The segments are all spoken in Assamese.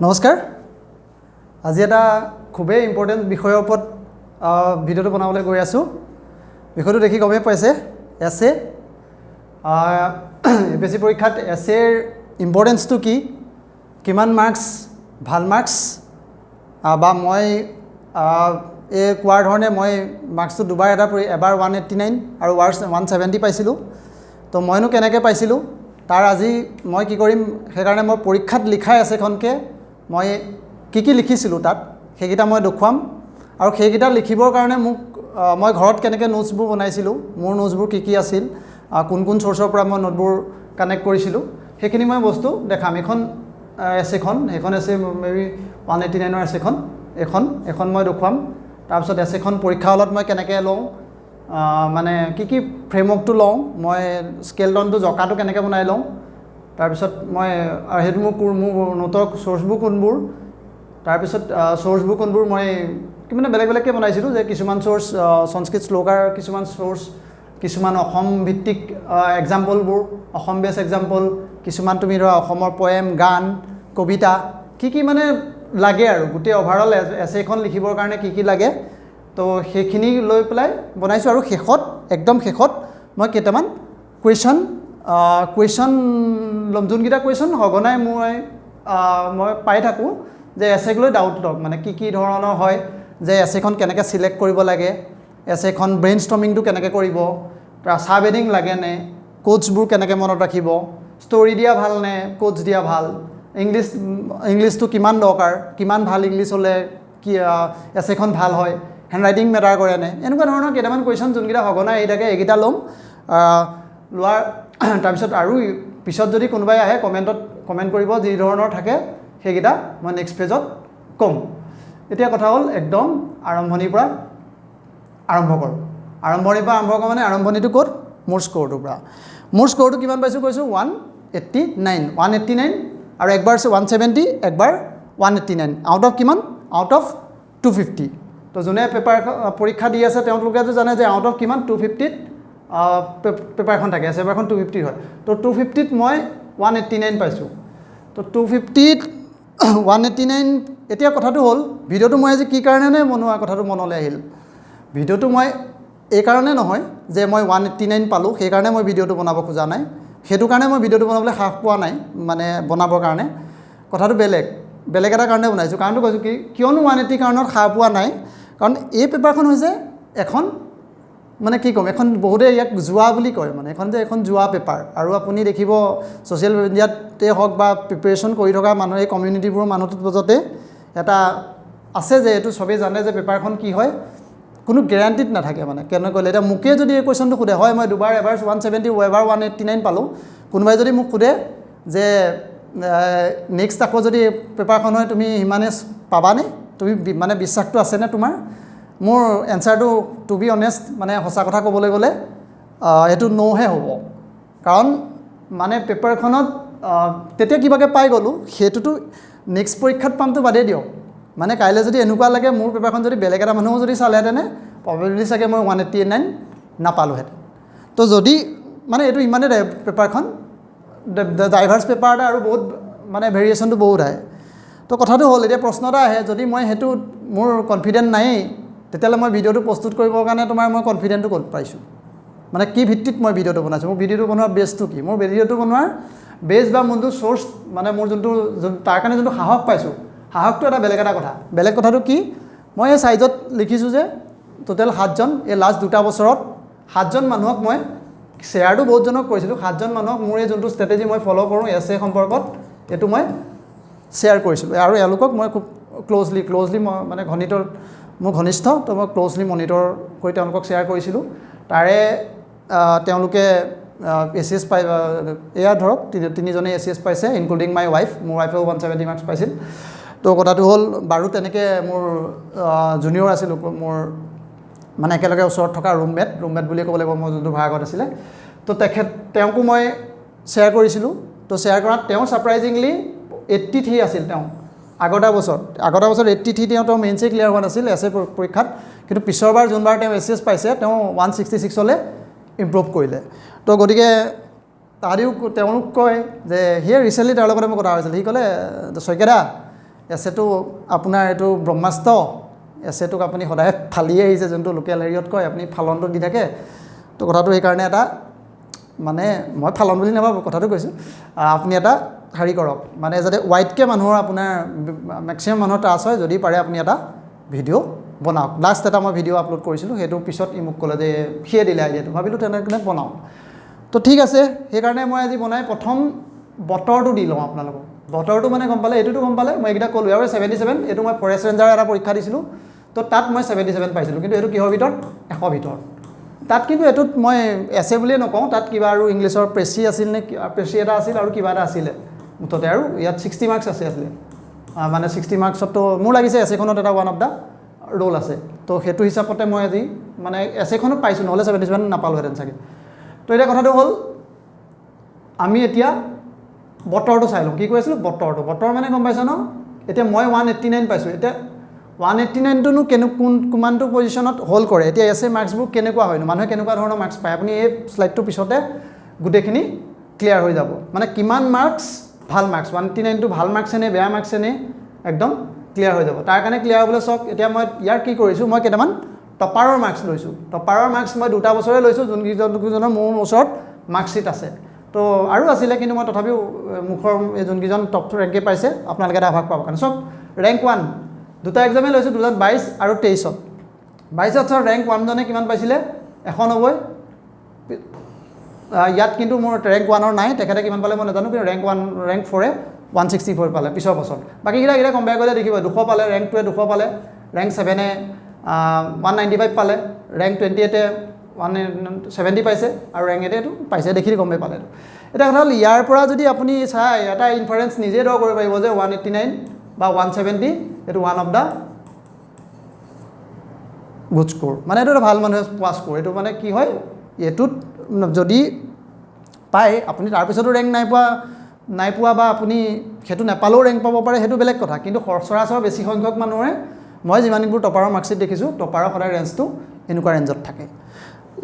নমস্কাৰ আজি এটা খুবেই ইম্পৰ্টেণ্ট বিষয়ৰ ওপৰত ভিডিঅ'টো বনাবলৈ গৈ আছোঁ বিষয়টো দেখি গমেই পাইছে এছে এপিএছচি পৰীক্ষাত এছেৰ ইম্পৰ্টেঞ্চটো কি কিমান মাৰ্কছ ভাল মাৰ্কছ বা মই এই কোৱাৰ ধৰণে মই মাৰ্কছটো দুবাৰ এবাৰ 189 আৰু 170 পাইছিলোঁ তো মইনো কেনেকৈ পাইছিলোঁ তাৰ আজি মই কি কৰিম সেইকাৰণে মই পৰীক্ষাত লিখাই এছেখনকে মই কি লিখিছিলোঁ তাত সেইকেইটা মই দেখুৱাম আৰু সেইকেইটা লিখিবৰ কাৰণে মোক মই ঘৰত কেনেকৈ নোটছবোৰ বনাইছিলোঁ মোৰ নোটছবোৰ কি আছিল কোন কোন চ'ৰ্চৰ পৰা মই নোটবোৰ কানেক্ট কৰিছিলোঁ সেইখিনি মই বস্তু দেখাম এখন এছেখন সেইখন এছে মেবি 189ৰ এছেখন এখন মই দেখুৱাম তাৰপিছত এছেখন পৰীক্ষা হলত মই কেনেকৈ লওঁ মানে কি ফ্ৰেমৱৰ্কটো লওঁ মই স্কেলডনটো জকাটো কেনেকৈ বনাই লওঁ তাৰপিছত মই সেইটো মোৰ নোটৰ চ'ৰ্চবোৰ কোনবোৰ তাৰপিছত চ'ৰ্চবোৰ কোনবোৰ মই মানে বেলেগ বেলেগকৈ বনাইছিলোঁ যে কিছুমান চ'ৰ্চ সংস্কৃত শ্লোকাৰ কিছুমান চ'ৰ্চ কিছুমান অসম ভিত্তিক এক্সাম্পলবোৰ অসম বেছ এক্সাম্পল কিছুমান তুমি ধৰা অসমৰ পয়েম গান কবিতা কি মানে লাগে আৰু গোটেই অভাৰঅল এছেখন লিখিবৰ কাৰণে কি লাগে তো সেইখিনি লৈ পেলাই বনাইছোঁ আৰু একদম শেষত মই কেইটামান কুৱেশ্যন ল'ম যোনকেইটা কুৱেশ্যন সঘনাই মই পাই থাকোঁ যে এছেক লৈ ডাউট লওক মানে কি ধৰণৰ হয় যে এছেখন কেনেকৈ চিলেক্ট কৰিব লাগে এছেখন ব্ৰেইন ষ্টৰ্মিংটো কেনেকৈ কৰিব তাৰ চাব হেডিং লাগেনে কোটছবোৰ কেনেকৈ মনত ৰাখিব ষ্টৰি দিয়া ভাল নে কোটছ দিয়া ভাল ইংলিছটো কিমান দৰকাৰ কিমান ভাল ইংলিছ হ'লে কি এছেখন ভাল হয় হেণ্ডৰাইটিং মেটাৰ কৰেনে এনেকুৱা ধৰণৰ কেইটামান কুৱেশ্যন যোনকেইটা সঘনাই আহি থাকে এইকেইটা ল'ম লোৱাৰ তাৰপিছত আৰু পিছত যদি কোনোবাই আহে কমেণ্ট কৰিব যি ধৰণৰ থাকে সেইকেইটা মই নেক্সট পেজত ক'ম এতিয়া কথা হ'ল একদম আৰম্ভণিৰ পৰা আৰম্ভ কৰোঁ মানে আৰম্ভণিটো ক'ত মোৰ স্ক'ৰটোৰ পৰা মোৰ স্ক'ৰটো কিমান পাইছোঁ কৈছোঁ 189 আৰু একবাৰ 170 একবাৰ 189 আউট অফ কিমান আউট অফ 250 তো যোনে পৰীক্ষা দি আছে তেওঁলোকেতো জানে যে আউট অফ কিমান 250ত পেপাৰখন থাকে পেপাৰখন 250 হয় তো 250ত মই 189 পাইছোঁ তো 250ত 189 এতিয়া কথাটো হ'ল ভিডিঅ'টো মই আজি কি কাৰণে বনোৱা কথাটো মনলৈ আহিল ভিডিঅ'টো মই এই কাৰণে নহয় যে মই 189 পালোঁ সেইকাৰণে মই ভিডিঅ'টো বনাব খোজা নাই সেইটো কাৰণে মই ভিডিঅ'টো বনাবলৈ সাহ পোৱা নাই মানে বনাবৰ কাৰণে কথাটো বেলেগ এটা কাৰণে বনাইছোঁ কাৰণটো কৈছোঁ কিয়নো 180 কাৰণত সাহ পোৱা নাই কাৰণ এই পেপাৰখন হৈছে এখন মানে কি ক'ম এখন বহুতে ইয়াক জোৱা বুলি কয় মানে এখন জোৱা পেপাৰ আৰু আপুনি দেখিব ছ'চিয়েল মিডিয়াতে হওক বা প্ৰিপেৰেশ্যন কৰি থকা মানুহ এই কমিউনিটিবোৰৰ মানুহটোৰ মাজতে এটা আছে যে এইটো চবেই জানে যে পেপাৰখন কি হয় কোনো গেৰাণ্টিত নাথাকে মানে কেনে ক'লে এতিয়া মোকে যদি এই কুৱেশ্যনটো সোধে হয় মই দুবাৰ এবাৰ 170 এবাৰ 189 পালোঁ কোনোবাই যদি মোক সোধে যে নেক্সট আকৌ যদি পেপাৰখন হয় তুমি সিমানে পাবানে তুমি মানে বিশ্বাসটো আছেনে তোমাৰ মোৰ এনচাৰটো টু বি অনেষ্ট মানে সঁচা কথা ক'বলৈ গ'লে এইটো ন'হে হ'ব কাৰণ মানে পেপাৰখনত তেতিয়া কিবাকৈ পাই গ'লোঁ সেইটোতো নেক্সট পৰীক্ষাত পামতো বাদেই দিয়ক মানে কাইলৈ যদি এনেকুৱা লাগে মোৰ পেপাৰখন যদি বেলেগ এটা মানুহো যদি চালেহেঁতেনে প্ৰবেবিলিটি চাগে মই 189 নাপালোঁহেঁতেন তো যদি মানে এইটো ইমানেই পেপাৰখন ডাইভাৰ্ছ পেপাৰ এটা আৰু বহুত মানে ভেৰিয়েশ্যনটো বহুত আহে তো কথাটো হ'ল এতিয়া প্ৰশ্ন এটা আহে যদি মই সেইটো মোৰ কনফিডেণ্ট নায়েই তেতিয়াহ'লে মই ভিডিঅ'টো প্ৰস্তুত কৰিবৰ কাৰণে মই কনফিডেণ্টটো ক'ত পাইছোঁ মানে কি ভিত্তিত মই ভিডিঅ'টো বনাইছোঁ মোৰ ভিডিঅ'টো বনোৱাৰ বেছটো কি মোৰ ভিডিঅ'টো বনোৱাৰ বেছ বা মোৰটো চ'ৰ্চ মানে মোৰ তাৰ কাৰণে যোনটো সাহস পাইছোঁ সাহসটো এটা বেলেগ এটা কথা বেলেগ কথাটো কি মই এই চাইজত লিখিছোঁ যে টোটেল 7জন এই লাষ্ট 2 বছৰত 7জন মানুহক মই শ্বেয়াৰটো বহুতজনক কৰিছিলোঁ 7জন মানুহক মোৰ এই যোনটো ষ্ট্ৰেটেজি মই ফ'ল' কৰোঁ এছে সম্পৰ্কত এইটো মই শ্বেয়াৰ কৰিছিলোঁ আৰু এওঁলোকক মই খুব ক্ল'জলি মই মানে মোৰ ঘনিষ্ঠ তো মই ক্ল'জলি মনিটৰ কৰি তেওঁলোকক শ্বেয়াৰ কৰিছিলোঁ তাৰে তেওঁলোকে ACS পাই এয়া ধৰক তিনিজনে ACS পাইছে ইনক্লুডিং মাই ৱাইফ মোৰ ৱাইফেও 170 মাৰ্কছ পাইছিল তো কথাটো হ'ল বাৰু তেনেকৈ মোৰ জুনিয়ৰ আছিলোঁ মোৰ মানে একেলগে ওচৰত থকা ৰুমমেট বুলিয়ে ক'ব লাগিব মোৰ যোনটো ভাড়াঘৰত আছিলে তো তেওঁকো মই শ্বেয়াৰ কৰিছিলোঁ তো শ্বেয়াৰ কৰাত তেওঁ ছাৰপ্ৰাইজিংলি 83 আছিল তেওঁ আগৰ বছৰ 83 তেওঁ মেইনছে ক্লিয়াৰ হোৱা নাছিল এছে পৰীক্ষাত কিন্তু পিছৰবাৰ যোনবাৰ তেওঁ ACS পাইছে তেওঁ 166লৈ ইম্প্ৰুভ কৰিলে তো গতিকে তাৰিও তেওঁলোক কয় যে হিয়ে ৰিচেণ্টলি তেওঁৰ লগতে মই কথা হৈছিল সি ক'লে শইকীয়া এছেটো আপোনাৰ এইটো ব্ৰহ্মাস্ত্ৰ এছেটোক আপুনি সদায় ফালিয়ে আহিছে যোনটো লোকেল হেৰিয়ত কয় আপুনি ফালনটো দি থাকে তো কথাটো সেইকাৰণে এটা মানে মই ফালন বুলি নাভাবোঁ কথাটো কৈছোঁ আপুনি এটা হেৰি কৰক মানে যাতে ৱাইডকৈ মানুহৰ আপোনাৰ মেক্সিমাম মানুহৰ টাচ হয় যদি পাৰে আপুনি এটা ভিডিঅ' বনাওক লাষ্ট এটা মই ভিডিঅ' আপলোড কৰিছিলোঁ সেইটো পিছত ই মোক ক'লে যে সিয়ে দিলে আইডিয়াটো ভাবিলোঁ তেনেকৈ বনাওঁ তো ঠিক আছে সেইকাৰণে মই আজি বনাই প্ৰথম বতৰটো দি লওঁ আপোনালোকক বতৰটো মানে গম পালে এইটোতো গম পালে মই এইকেইটা ক'লোঁ আৰু 77 এইটো মই ফৰেষ্ট ৰেঞ্জাৰ এটা পৰীক্ষা দিছিলোঁ তো তাত মই 77 পাইছিলোঁ কিন্তু এইটো কিহৰ ভিতৰত 100 ভিতৰত তাত কিন্তু এইটোত মই এছে বুলিয়ে নকওঁ তাত কিবা আৰু ইংলিছৰ প্ৰেচি আছিল নে প্ৰেচি এটা আছিল আৰু কিবা এটা আছিলে মুঠতে আৰু ইয়াত 60 মাৰ্কছ আছে আছিলে মানে 60 মাৰ্কছততো মোৰ লাগিছে এছেখনত এটা ওৱান অফ দ্য ৰোল আছে তো সেইটো হিচাপতে মই আজি মানে এছেখনত পাইছোঁ নহ'লে 77 নাপালোহেঁতেন চাগে তো এতিয়া কথাটো হ'ল আমি এতিয়া বতৰটো চাই লওঁ কি কৈ আছিলোঁ বতৰ মানে গম পাইছা ন এতিয়া মই 189 পাইছোঁ এতিয়া 189টোনো কিমানটো পজিশ্যনত হোল্ড কৰে এতিয়া এছে মাৰ্কছবোৰ কেনেকুৱা হয়নো মানুহে কেনেকুৱা ধৰণৰ মাৰ্কছ পায় আপুনি এই শ্লাইডটোৰ পিছতে গোটেইখিনি ক্লিয়াৰ হৈ যাব মানে কিমান মাৰ্কছ ভাল মাৰ্কছ 189টো ভাল মাৰ্কছেনে বেয়া মাৰ্কছেনে একদম ক্লিয়াৰ হৈ যাব তাৰ কাৰণে ক্লিয়াৰ হ'বলৈ চাওক এতিয়া মই ইয়াৰ কি কৰিছোঁ মই কেইটামান টপাৰৰ মাৰ্কছ লৈছোঁ টপাৰৰ মাৰ্কছ মই 2টা বছৰে লৈছোঁ যোনকেইজনৰ মোৰ ওচৰত মাৰ্কশ্বিট আছে তো আৰু আছিলে কিন্তু মই তথাপিও মুখৰ যোনকেইজন টপ ৰেংকে পাইছে আপোনালোকে এটা আভাস পাব কাৰণে চব ৰেংক 1 দুটা এক্সামে লৈছোঁ 2022 আৰু 23ত 22ত ছাৰ ৰেংক 1 জনে কিমান পাইছিলে 190 ইয়াত কিন্তু মোৰ ৰেংক 1ৰ নাই তেখেতে কিমান পালে মই নাজানো কিন্তু ৰেংক 4এ 164 পালে পিছৰ বছৰ বাকীকেইটা কম্পেয়াৰ কৰিলে দেখিব 200 পালে ৰেংক 2এ 200 পালে ৰেংক 7এ 195 পালে ৰেংক 28এ 170 পাইছে আৰু ৰেংক 8এটো পাইছে দেখিলে গমেই পালে এটা কথা হ'ল ইয়াৰ পৰা যদি আপুনি চাই এটা ইনফাৰেঞ্চ নিজে ড্ৰ কৰিব পাৰিব যে 189 বা 170 এইটো one of the good score মানে এইটো এটা ভাল মানুহে পোৱা স্ক'ৰ এইটো মানে কি হয় এইটোত যদি পায় আপুনি তাৰপিছতো ৰেংক নাই পোৱা বা আপুনি সেইটো নাপালেও ৰেংক পাব পাৰে সেইটো বেলেগ কথা কিন্তু সচৰাচৰ বেছি সংখ্যক মানুহে মই যিমানবোৰ টপাৰৰ মাৰ্কশ্বিট দেখিছোঁ টপাৰৰ সদায় ৰেঞ্জটো এনেকুৱা ৰেঞ্জত থাকে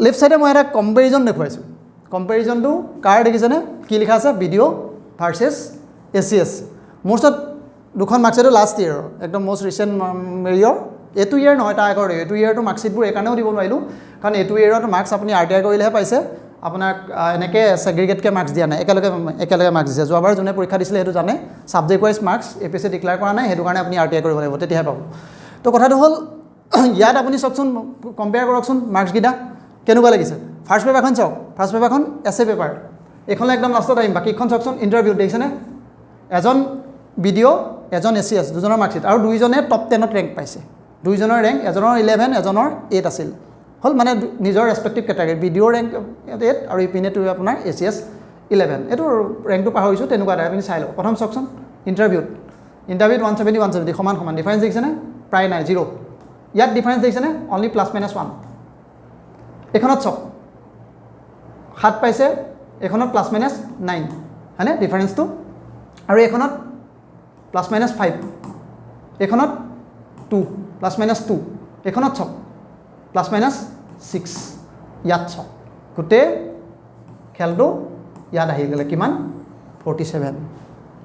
লেফ্ট ছাইডে মই এটা কম্পেৰিজন দেখুৱাইছোঁ কম্পেৰিজনটো কাৰ দেখিছেনে কি লিখা আছে ভিডিঅ' ভাৰ্চেছ ACS মোৰ ওচৰত দুখন মাৰ্কশ্বিটো লাষ্ট ইয়েৰৰ একদম মষ্ট ৰিচেণ্ট ইয়েৰ এইটো ইয়েৰ নহয় তাৰ আগৰ এইটো ইয়েৰটো মাৰ্কশ্বিটবোৰ এইকাৰণেও দিব নোৱাৰিলোঁ কাৰণ এইটো ইয়েৰত মাৰ্কছ আপুনি RTI কৰিলেহে পাইছে আপোনাক এনেকৈ ছেগ্ৰিগেটকৈ মাৰ্কছ দিয়া নাই একেলগে মাৰ্কছ দিছে যোৱাবাৰ যোনে পৰীক্ষা দিছিলে সেইটো জানে subject wise marks APSC declare কৰা নাই সেইটো কাৰণে আপুনি RTI কৰিব লাগিব তেতিয়াহে পাব তো কথাটো হ'ল ইয়াত আপুনি চাওকচোন কম্পেয়াৰ কৰকচোন মাৰ্কছকেইটা কেনেকুৱা লাগিছে ফাৰ্ষ্ট পেপাৰখন চাওক ফাৰ্ষ্ট পেপাৰখন এছে পেপাৰ এইখনলৈ একদম লাষ্টত আহিম বাকীখন চাওকচোন ইণ্টাৰভিউত দেখিছেনে এজন ভিডিঅ' এজন ACS দুজনৰ মাৰ্কশ্বিট আৰু দুইজনে টপ 10ত ৰেংক পাইছে দুইজনৰ ৰেংক এজনৰ 11 এজনৰ 8 আছিল হ'ল মানে নিজৰ ৰেছপেক্টিভ কেটেগৰী ভিডিঅ'ৰ ৰেংক 8 আৰু ইপিনেটো আপোনাৰ ACS 11 এইটো ৰেংকটো পাহৰিছোঁ তেনেকুৱা এটা আপুনি চাই লওক প্ৰথম চাওকচোন ইণ্টাৰভিউত 170 সমান ডিফাৰেঞ্চ দেখিছেনে প্ৰায় নাই 0 ইয়াত ডিফাৰেঞ্চ দেখিছেনে অনলি +-1 এইখনত চাওক 7 পাইছে এইখনত +-9 হয়নে ডিফাৰেঞ্চটো আৰু এইখনত +-5 এইখনত 2 +-2 এইখনত চাওক +-6 ইয়াত চাওক গোটেই খেলটো ইয়াত আহি গ'লে কিমান 47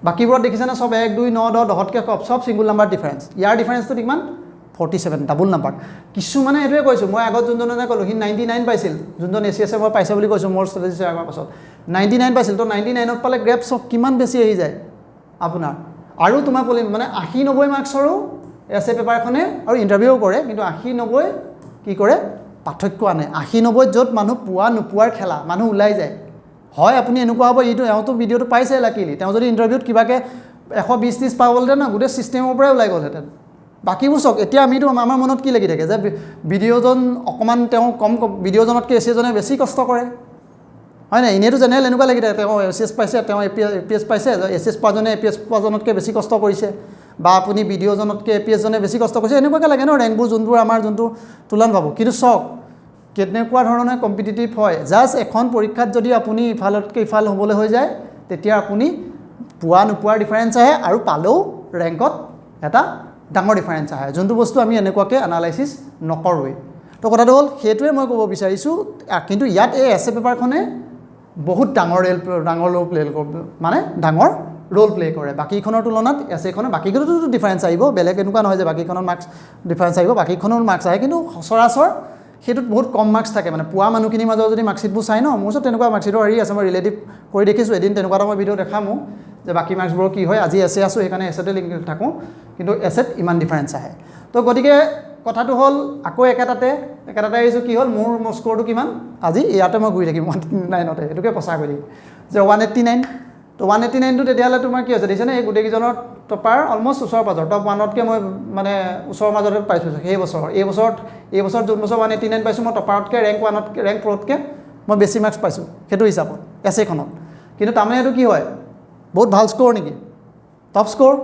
বাকীবোৰত দেখিছেনে চব 1 2 9 10 10তকৈ কম চব ছিংগুল নাম্বাৰ ডিফাৰেঞ্চ ইয়াৰ ডিফাৰেঞ্চটো কিমান 47 ডাবুল নাম্বাৰ কিছুমানে এইটোৱে কৈছোঁ মই আগত যোনজনে ক'লোঁ সি 99 পাইছিল যোনজন ACS মই পাইছে বুলি কৈছোঁ মোৰ ষ্ট্ৰেটেজি আগৰ পাছত 99 পাইছিল তো 99ত পালে গ্ৰেপ চব কিমান বেছি আহি যায় আপোনাৰ আৰু তোমাৰ মানে 80-90 মাৰ্কছৰো এছে পেপাৰখনে আৰু ইণ্টাৰভিউ কৰে কিন্তু 80-90 কি কৰে পাৰ্থক্য আনে 80-90 য'ত মানুহ পোৱা নোপোৱাৰ খেলা মানুহ ওলাই যায় হয় আপুনি এনেকুৱা হ'ব এইটো এওঁতো ভিডিঅ'টো পাইছে লাকিলি তেওঁ যদি ইণ্টাৰভিউত কিবাকৈ 120-30 পাবলহেঁতেন না গোটেই ছিষ্টেমৰ পৰাই ওলাই গ'লহেঁতেন বাকীবোৰ চাওক এতিয়া আমিতো আমাৰ মনত কি লাগি থাকে যে ভিডিঅ'জন অকণমান তেওঁ কম ভিডিঅ'জনতকৈ ACSজনে বেছি কষ্ট কৰে হয় নাই এনেইতো জেনেৰেল এনেকুৱা লাগি থাকে তেওঁ ACS পাইছে তেওঁ APS পাইছে ACS পোৱাজনে APS পোৱাজনতকৈ বেছি কষ্ট কৰিছে বা আপুনি ভিডিঅ'জনতকৈ APSজনে বেছি কষ্ট কৰিছে এনেকুৱাকৈ লাগে ন ৰেংকবোৰ যোনবোৰ আমাৰ যোনটো তুলন পাব কিন্তু চাওক কেনেকুৱা ধৰণে কম্পিটিটিভ হয় জাষ্ট এখন পৰীক্ষাত যদি আপুনি ইফালতকৈ ইফাল হ'বলৈ হৈ যায় তেতিয়া আপুনি পোৱা নোপোৱাৰ ডিফাৰেঞ্চ আহে আৰু পালেও ৰেংকত এটা ডাঙৰ ডিফাৰেঞ্চ আহে যোনটো বস্তু আমি এনেকুৱাকৈ এনালাইচিছ নকৰোঁৱেই তো কথাটো হ'ল সেইটোৱে মই ক'ব বিচাৰিছোঁ কিন্তু ইয়াত এই এছে পেপাৰখনে বহুত ডাঙৰ ৰোল প্লে মানে ডাঙৰ ৰোল প্লে কৰে বাকীখনৰ তুলনাত এছেখনৰ বাকীখনতো ডিফাৰেঞ্চ আহিব বেলেগ এনেকুৱা নহয় যে বাকীখনৰ মাৰ্কছ ডিফাৰেঞ্চ আহিব বাকীখনৰ মাৰ্কছ আহে কিন্তু সচৰাচৰ সেইটোত বহুত কম মাৰ্কছ থাকে মানে পোৱা মানুহখিনিৰ মাজত যদি মাৰ্কশ্বিটবোৰ চাই ন মোৰ ওচৰত তেনেকুৱা মাৰ্কশ্বিটৰ হেৰি আছে মই ৰিলেটিভ কৰি দেখিছোঁ এদিন তেনেকুৱা এটা মই ভিডিঅ' দেখামো যে বাকী মাৰ্কছবোৰৰ কি হয় আজি এছে আছোঁ সেইকাৰণে এছেতে লিংক থাকোঁ কিন্তু এছেত ইমান ডিফাৰেঞ্চ আহে তো গতিকে কথাটো হ'ল আকৌ একেটাতে আহিছোঁ কি হ'ল মোৰ স্ক'ৰটো কিমান আজি ইয়াতে মই ঘূৰি থাকিম 189তে এইটোকে প্ৰচাৰ কৰি দিম যে 189 তো 189টো তেতিয়াহ'লে তোমাৰ কি হৈছে দেখিছেনে এই গোটেইকেইজনৰ টপাৰ অলমষ্ট ওচৰ পাজৰ টপ 1তকৈ মই মানে ওচৰৰ মাজতে পাইছোঁ সেই বছৰ এই বছৰত যোন বছৰ 189 পাইছোঁ মই টপাৰতকৈ ৰেংক 4তকৈ মই বেছি মাৰ্কছ পাইছোঁ সেইটো হিচাপত এছেখনত কিন্তু তাৰমানে এইটো কি হয় বহুত ভাল স্ক'ৰ নেকি টপ স্ক'ৰ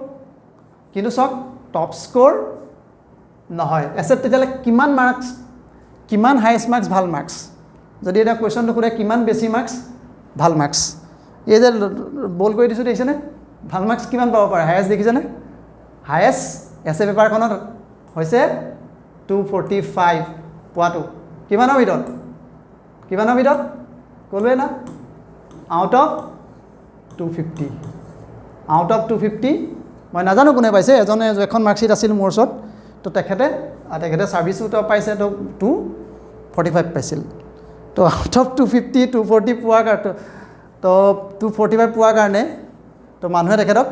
কিন্তু চাওক টপ স্ক'ৰ নহয় এছেত তেতিয়াহ'লে কিমান মাৰ্কছ কিমান হায়েষ্ট মাৰ্কছ ভাল মাৰ্কছ যদি এটা কুৱেশ্যনটো সোধে কিমান বেছি মাৰ্কছ ভাল মাৰ্কছ এই যে বল কৰি দিছোঁ দেখিছেনে ভাল মাৰ্কছ কিমান পাব পাৰে হায়েষ্ট দেখিছেনে হায়েষ্ট এছে পেপাৰখনত হৈছে 245 পোৱাটো কিমানৰ ভিতৰত ক'লোৱে না আউট অফ 250 মই নাজানো কোনে পাইছে এখন মাৰ্কশ্বিট আছিল মোৰ ওচৰত তো তেখেতে ছাৰ্ভিচো পাইছে তো 245 পাইছিল তো আউট অফ 250 240 পোৱাৰ কাৰণে তো 245 পোৱাৰ কাৰণে তো মানুহে তেখেতক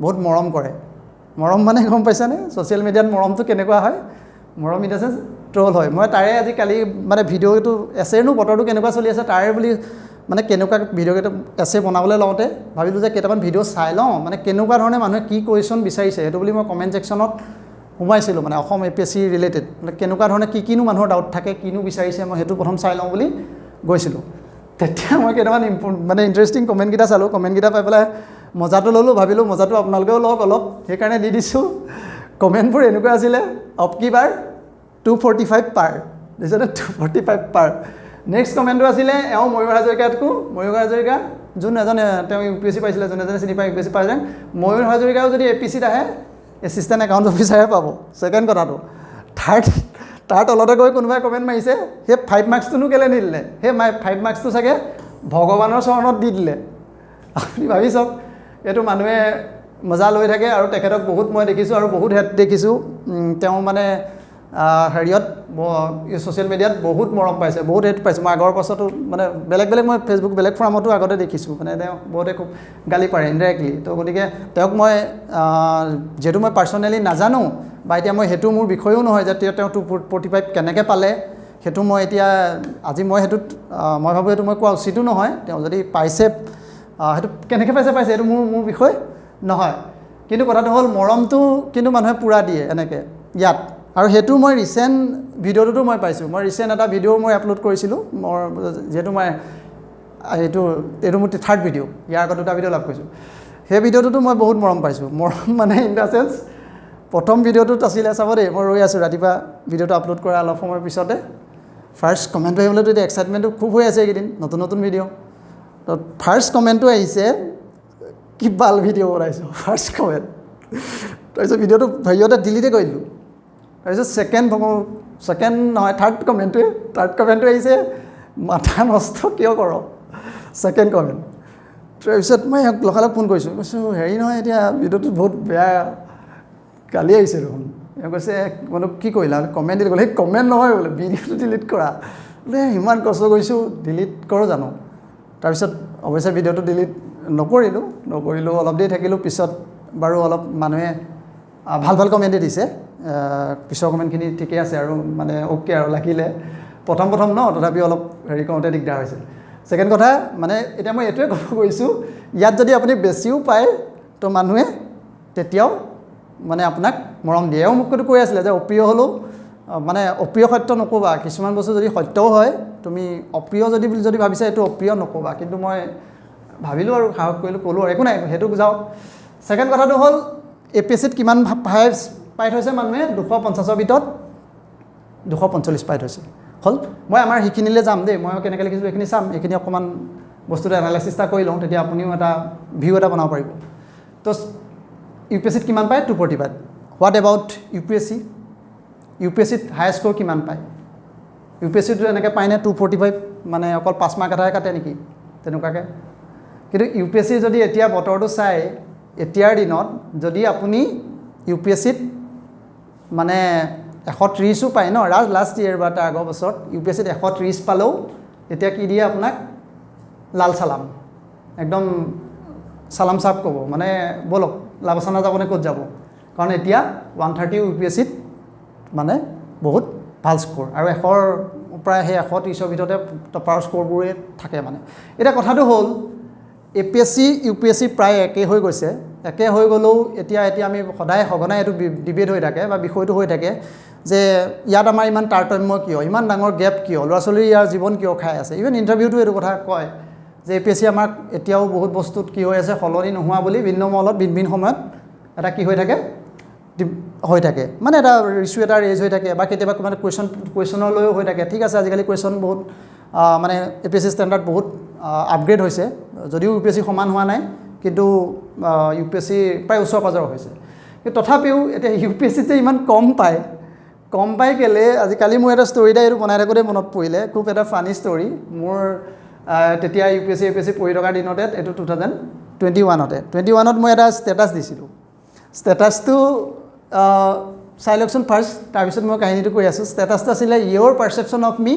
বহুত মৰম কৰে মৰম মানে গম পাইছানে ছ'চিয়েল মিডিয়াত মৰমটো কেনেকুৱা হয় মৰম ইন দ্য চেন্স ট্ৰল হয় মই তাৰে আজি কালি মানে ভিডিঅ'টো এছেৰনো বতৰটো কেনেকুৱা চলি আছে তাৰে বুলি মানে কেনেকুৱা ভিডিঅ'কেইটা এছে বনাবলৈ লওঁতে ভাবিলোঁ যে কেইটামান ভিডিঅ' চাই লওঁ মানে কেনেকুৱা ধৰণে মানুহে কি কুৱেশ্যন বিচাৰিছে সেইটো বুলি মই কমেণ্ট ছেকশ্যনত সোমাইছিলোঁ মানে অসম APSC ৰিলেটেড মানে কেনেকুৱা ধৰণে কিনো মানুহৰ ডাউট থাকে কিনো বিচাৰিছে মই সেইটো প্ৰথম চাই লওঁ বুলি গৈছিলোঁ তেতিয়া মই কেইটামান মানে ইণ্টাৰেষ্টিং কমেণ্টকেইটা চালোঁ কমেণ্টকেইটা পাই পেলাই মজাটো ল'লোঁ ভাবিলোঁ মজাটো আপোনালোকেও লওক অলপ সেইকাৰণে দি দিছোঁ কমেণ্টবোৰ এনেকুৱা আছিলে অবকি বাৰ 245 পাৰ দেখিছেনে 245 পাৰ নেক্সট কমেণ্টটো আছিলে ময়ূৰ হাজৰিকা যোন এজন তেওঁ UPSC পাইছিলে যোন এজনে চিনি পায় UPSC পাই যায় ময়ূৰ হাজৰিকাও যদি APCত আহে এছিষ্টেণ্ট একাউণ্ট অফিচাৰে পাব ছেকেণ্ড কথাটো তাৰ তলতে গৈ কোনোবাই কমেণ্ট মাৰিছে সেই 5 মাৰ্কছটোনো কেলৈ নিদিলে সেই 5 মাৰ্কছটো চাগে ভগৱানৰ চৰণত দি দিলে আপুনি ভাবি চাওক এইটো মানুহে মজা লৈ থাকে আৰু তেখেতক বহুত মই দেখিছোঁ আৰু বহুত হেড দেখিছোঁ তেওঁ মানে হেৰিয়ত ছ'চিয়েল মিডিয়াত বহুত মৰম পাইছে বহুত হেড পাইছোঁ মই আগৰ পাছতো মানে বেলেগ মই ফেচবুক বেলেগ ফৰ্মতো আগতে দেখিছোঁ মানে তেওঁ বহুতে খুব গালি পাৰে ইনডাইৰেক্টলি তো গতিকে তেওঁক মই যিহেতু মই পাৰ্চনেলি নাজানো বা এতিয়া মই সেইটো মোৰ বিষয়েও নহয় যে তেওঁ 245 কেনেকৈ পালে সেইটো মই এতিয়া আজি মই সেইটোত মই ভাবোঁ সেইটো মই কোৱা উচিতো নহয় তেওঁ যদি পাইছে সেইটো কেনেকৈ পাইছে সেইটো মোৰ বিষয় নহয় কিন্তু কথাটো হ'ল মৰমটো কিন্তু মানুহে পূৰা দিয়ে এনেকৈ ইয়াত আৰু সেইটো মই ৰিচেণ্ট ভিডিঅ'টোতো মই পাইছোঁ মই ৰিচেণ্ট এটা ভিডিঅ' মই আপলোড কৰিছিলোঁ মোৰ যিহেতু মই এইটো মোৰ 3rd ভিডিঅ' ইয়াৰ আগত 2টা ভিডিঅ' লাভ কৰিছোঁ সেই ভিডিঅ'টোতো মই বহুত মৰম পাইছোঁ মৰম মানে ইন দ্য চেন্স প্ৰথম ভিডিঅ'টোত আছিলে চাব দেই মই ৰৈ আছোঁ ৰাতিপুৱা ভিডিঅ'টো আপলোড কৰা অলপ সময়ৰ পিছতে ফাৰ্ষ্ট কমেণ্টটো আহিবলৈতো এতিয়া এক্সাইটমেণ্টটো খুব হৈ আছে এইকেইদিন নতুন ভিডিঅ' তো ফাৰ্ষ্ট কমেণ্টটো আহিছে কি ভাল ভিডিঅ' বনাইছোঁ ফাৰ্ষ্ট কমেণ্ট তাৰপিছত ভিডিঅ'টো হেৰিয়তে ডিলিটে কৰি দিলোঁ তাৰপিছত ছেকেণ্ড নহয় থাৰ্ড কমেণ্টটো আহিছে মাথা নষ্ট কিয় কৰ ছেকেণ্ড কমেণ্ট তাৰপিছত মই লগালগ ফোন কৈছোঁ হেৰি নহয় এতিয়া ভিডিঅ'টো বহুত বেয়া গালি আহিছে দেখোন কৈছে মানে কি কৰিলা কমেণ্ট দিলে সেই কমেণ্ট নহয় বোলে ভিডিঅ'টো ডিলিট কৰা বোলে ইমান কষ্ট কৰিছোঁ ডিলিট কৰোঁ জানো তাৰপিছত অৱশ্যে ভিডিঅ'টো ডিলিট নকৰিলোঁ অলপ দেৰি থাকিলোঁ পিছত বাৰু অলপ মানুহে ভাল কমেণ্টেই দিছে পিছৰ কমেণ্টখিনি ঠিকেই আছে আৰু মানে অ'কে আৰু লাগিলে প্ৰথম ন তথাপি অলপ হেৰি কৰোঁতে দিগদাৰ হৈছে ছেকেণ্ড কথা মানে এতিয়া মই এইটোৱে ক'ব গৈছোঁ ইয়াত যদি আপুনি বেছিও পায় তো মানুহে তেতিয়াও মানে আপোনাক মৰম দিয়ে মোক কৈ আছিলে যে অপ্ৰিয় হ'লেও মানে অপ্ৰিয় সত্য নক'বা কিছুমান বস্তু যদি সত্যও হয় তুমি অপ্ৰিয় যদি ভাবিছা এইটো অপ্ৰিয় নক'বা কিন্তু মই ভাবিলোঁ আৰু সাহস কৰিলোঁ ক'লোঁ আৰু একো নাই সেইটো যাওক ছেকেণ্ড কথাটো হ'ল APSCত কিমান পাই থৈছে মানুহে 250ৰ ভিতৰত 245 পাই থৈছে হ'ল মই আমাৰ সেইখিনিলৈ যাম দেই মই কেনেকৈ লিখিছোঁ এইখিনি চাম এইখিনি অকণমান বস্তুটো এনালাইচিছ এটা কৰি লওঁ তেতিয়া আপুনিও এটা ভিউ এটা বনাব পাৰিব তো UPSCত কিমান পায় 245 হোৱাট এবাউট UPSCত হাই স্ক'ৰ কিমান পায় UPSCটো এনেকৈ পায়নে 245 মানে অকল 5 মাৰ্ক এটাহে কাটে নেকি তেনেকুৱাকৈ কিন্তু UPSC যদি এতিয়া বতৰটো চাই এতিয়াৰ দিনত যদি আপুনি UPSCত মানে 130ও পায় ন লাষ্ট ইয়েৰ বা তাৰ আগৰ বছৰত UPSCত 130 পালেও এতিয়া কি দিয়ে আপোনাক লাল চালাম একদম চালাম চাপ ক'ব মানে বলক লাভছানা যাবনে ক'ত যাব কাৰণ এতিয়া 130 UPSCত মানে বহুত ভাল স্ক'ৰ আৰু 100ৰ প্ৰায় সেই 130ৰ ভিতৰতে টপাৰ স্ক'ৰবোৰে থাকে মানে এতিয়া কথাটো হ'ল APSC UPSC প্ৰায় একে হৈ গৈছে একে হৈ গ'লেও এতিয়া আমি সদায় সঘনাই এইটো ডিবেট হৈ থাকে বা বিষয়টো হৈ থাকে যে ইয়াত আমাৰ ইমান তাৰতম্য কিয় ইমান ডাঙৰ গেপ কিয় ল'ৰা ছোৱালীৰ ইয়াৰ জীৱন কিয় খাই আছে ইভেন ইণ্টাৰভিউটো এইটো কথা কয় যে APSC আমাক এতিয়াও বহুত বস্তুত কি হৈ আছে সলনি নোহোৱা বুলি ভিন্ন মহলত ভিন সময়ত এটা কি হৈ থাকে মানে এটা ইছ্যু এটা ৰেজ হৈ থাকে বা কেতিয়াবা মানে কুৱেশ্যনৰ লৈও হৈ থাকে ঠিক আছে আজিকালি কুৱেশ্যন বহুত মানে APSC ষ্টেণ্ডাৰ্ড বহুত আপগ্ৰেড হৈছে যদিও UPSC সমান হোৱা নাই কিন্তু UPSC প্ৰায় ওচৰ পাজৰ হৈছে কিন্তু তথাপিও এতিয়া UPSC যে ইমান কম পায় কেলে আজিকালি মোৰ এটা ষ্টৰি এটা এইটো বনাই থাকোঁতে মনত পৰিলে খুব এটা ফানি ষ্টৰি মোৰ তেতিয়া UPSC APSC পঢ়ি থকা দিনতে এইটো 2021ত মই এটা ষ্টেটাছ দিছিলোঁ ষ্টেটাছটো চাই লওকচোন ফাৰ্ষ্ট তাৰপিছত মই কাহিনীটো কৈ আছোঁ ষ্টেটাছটো আছিলে your perception of me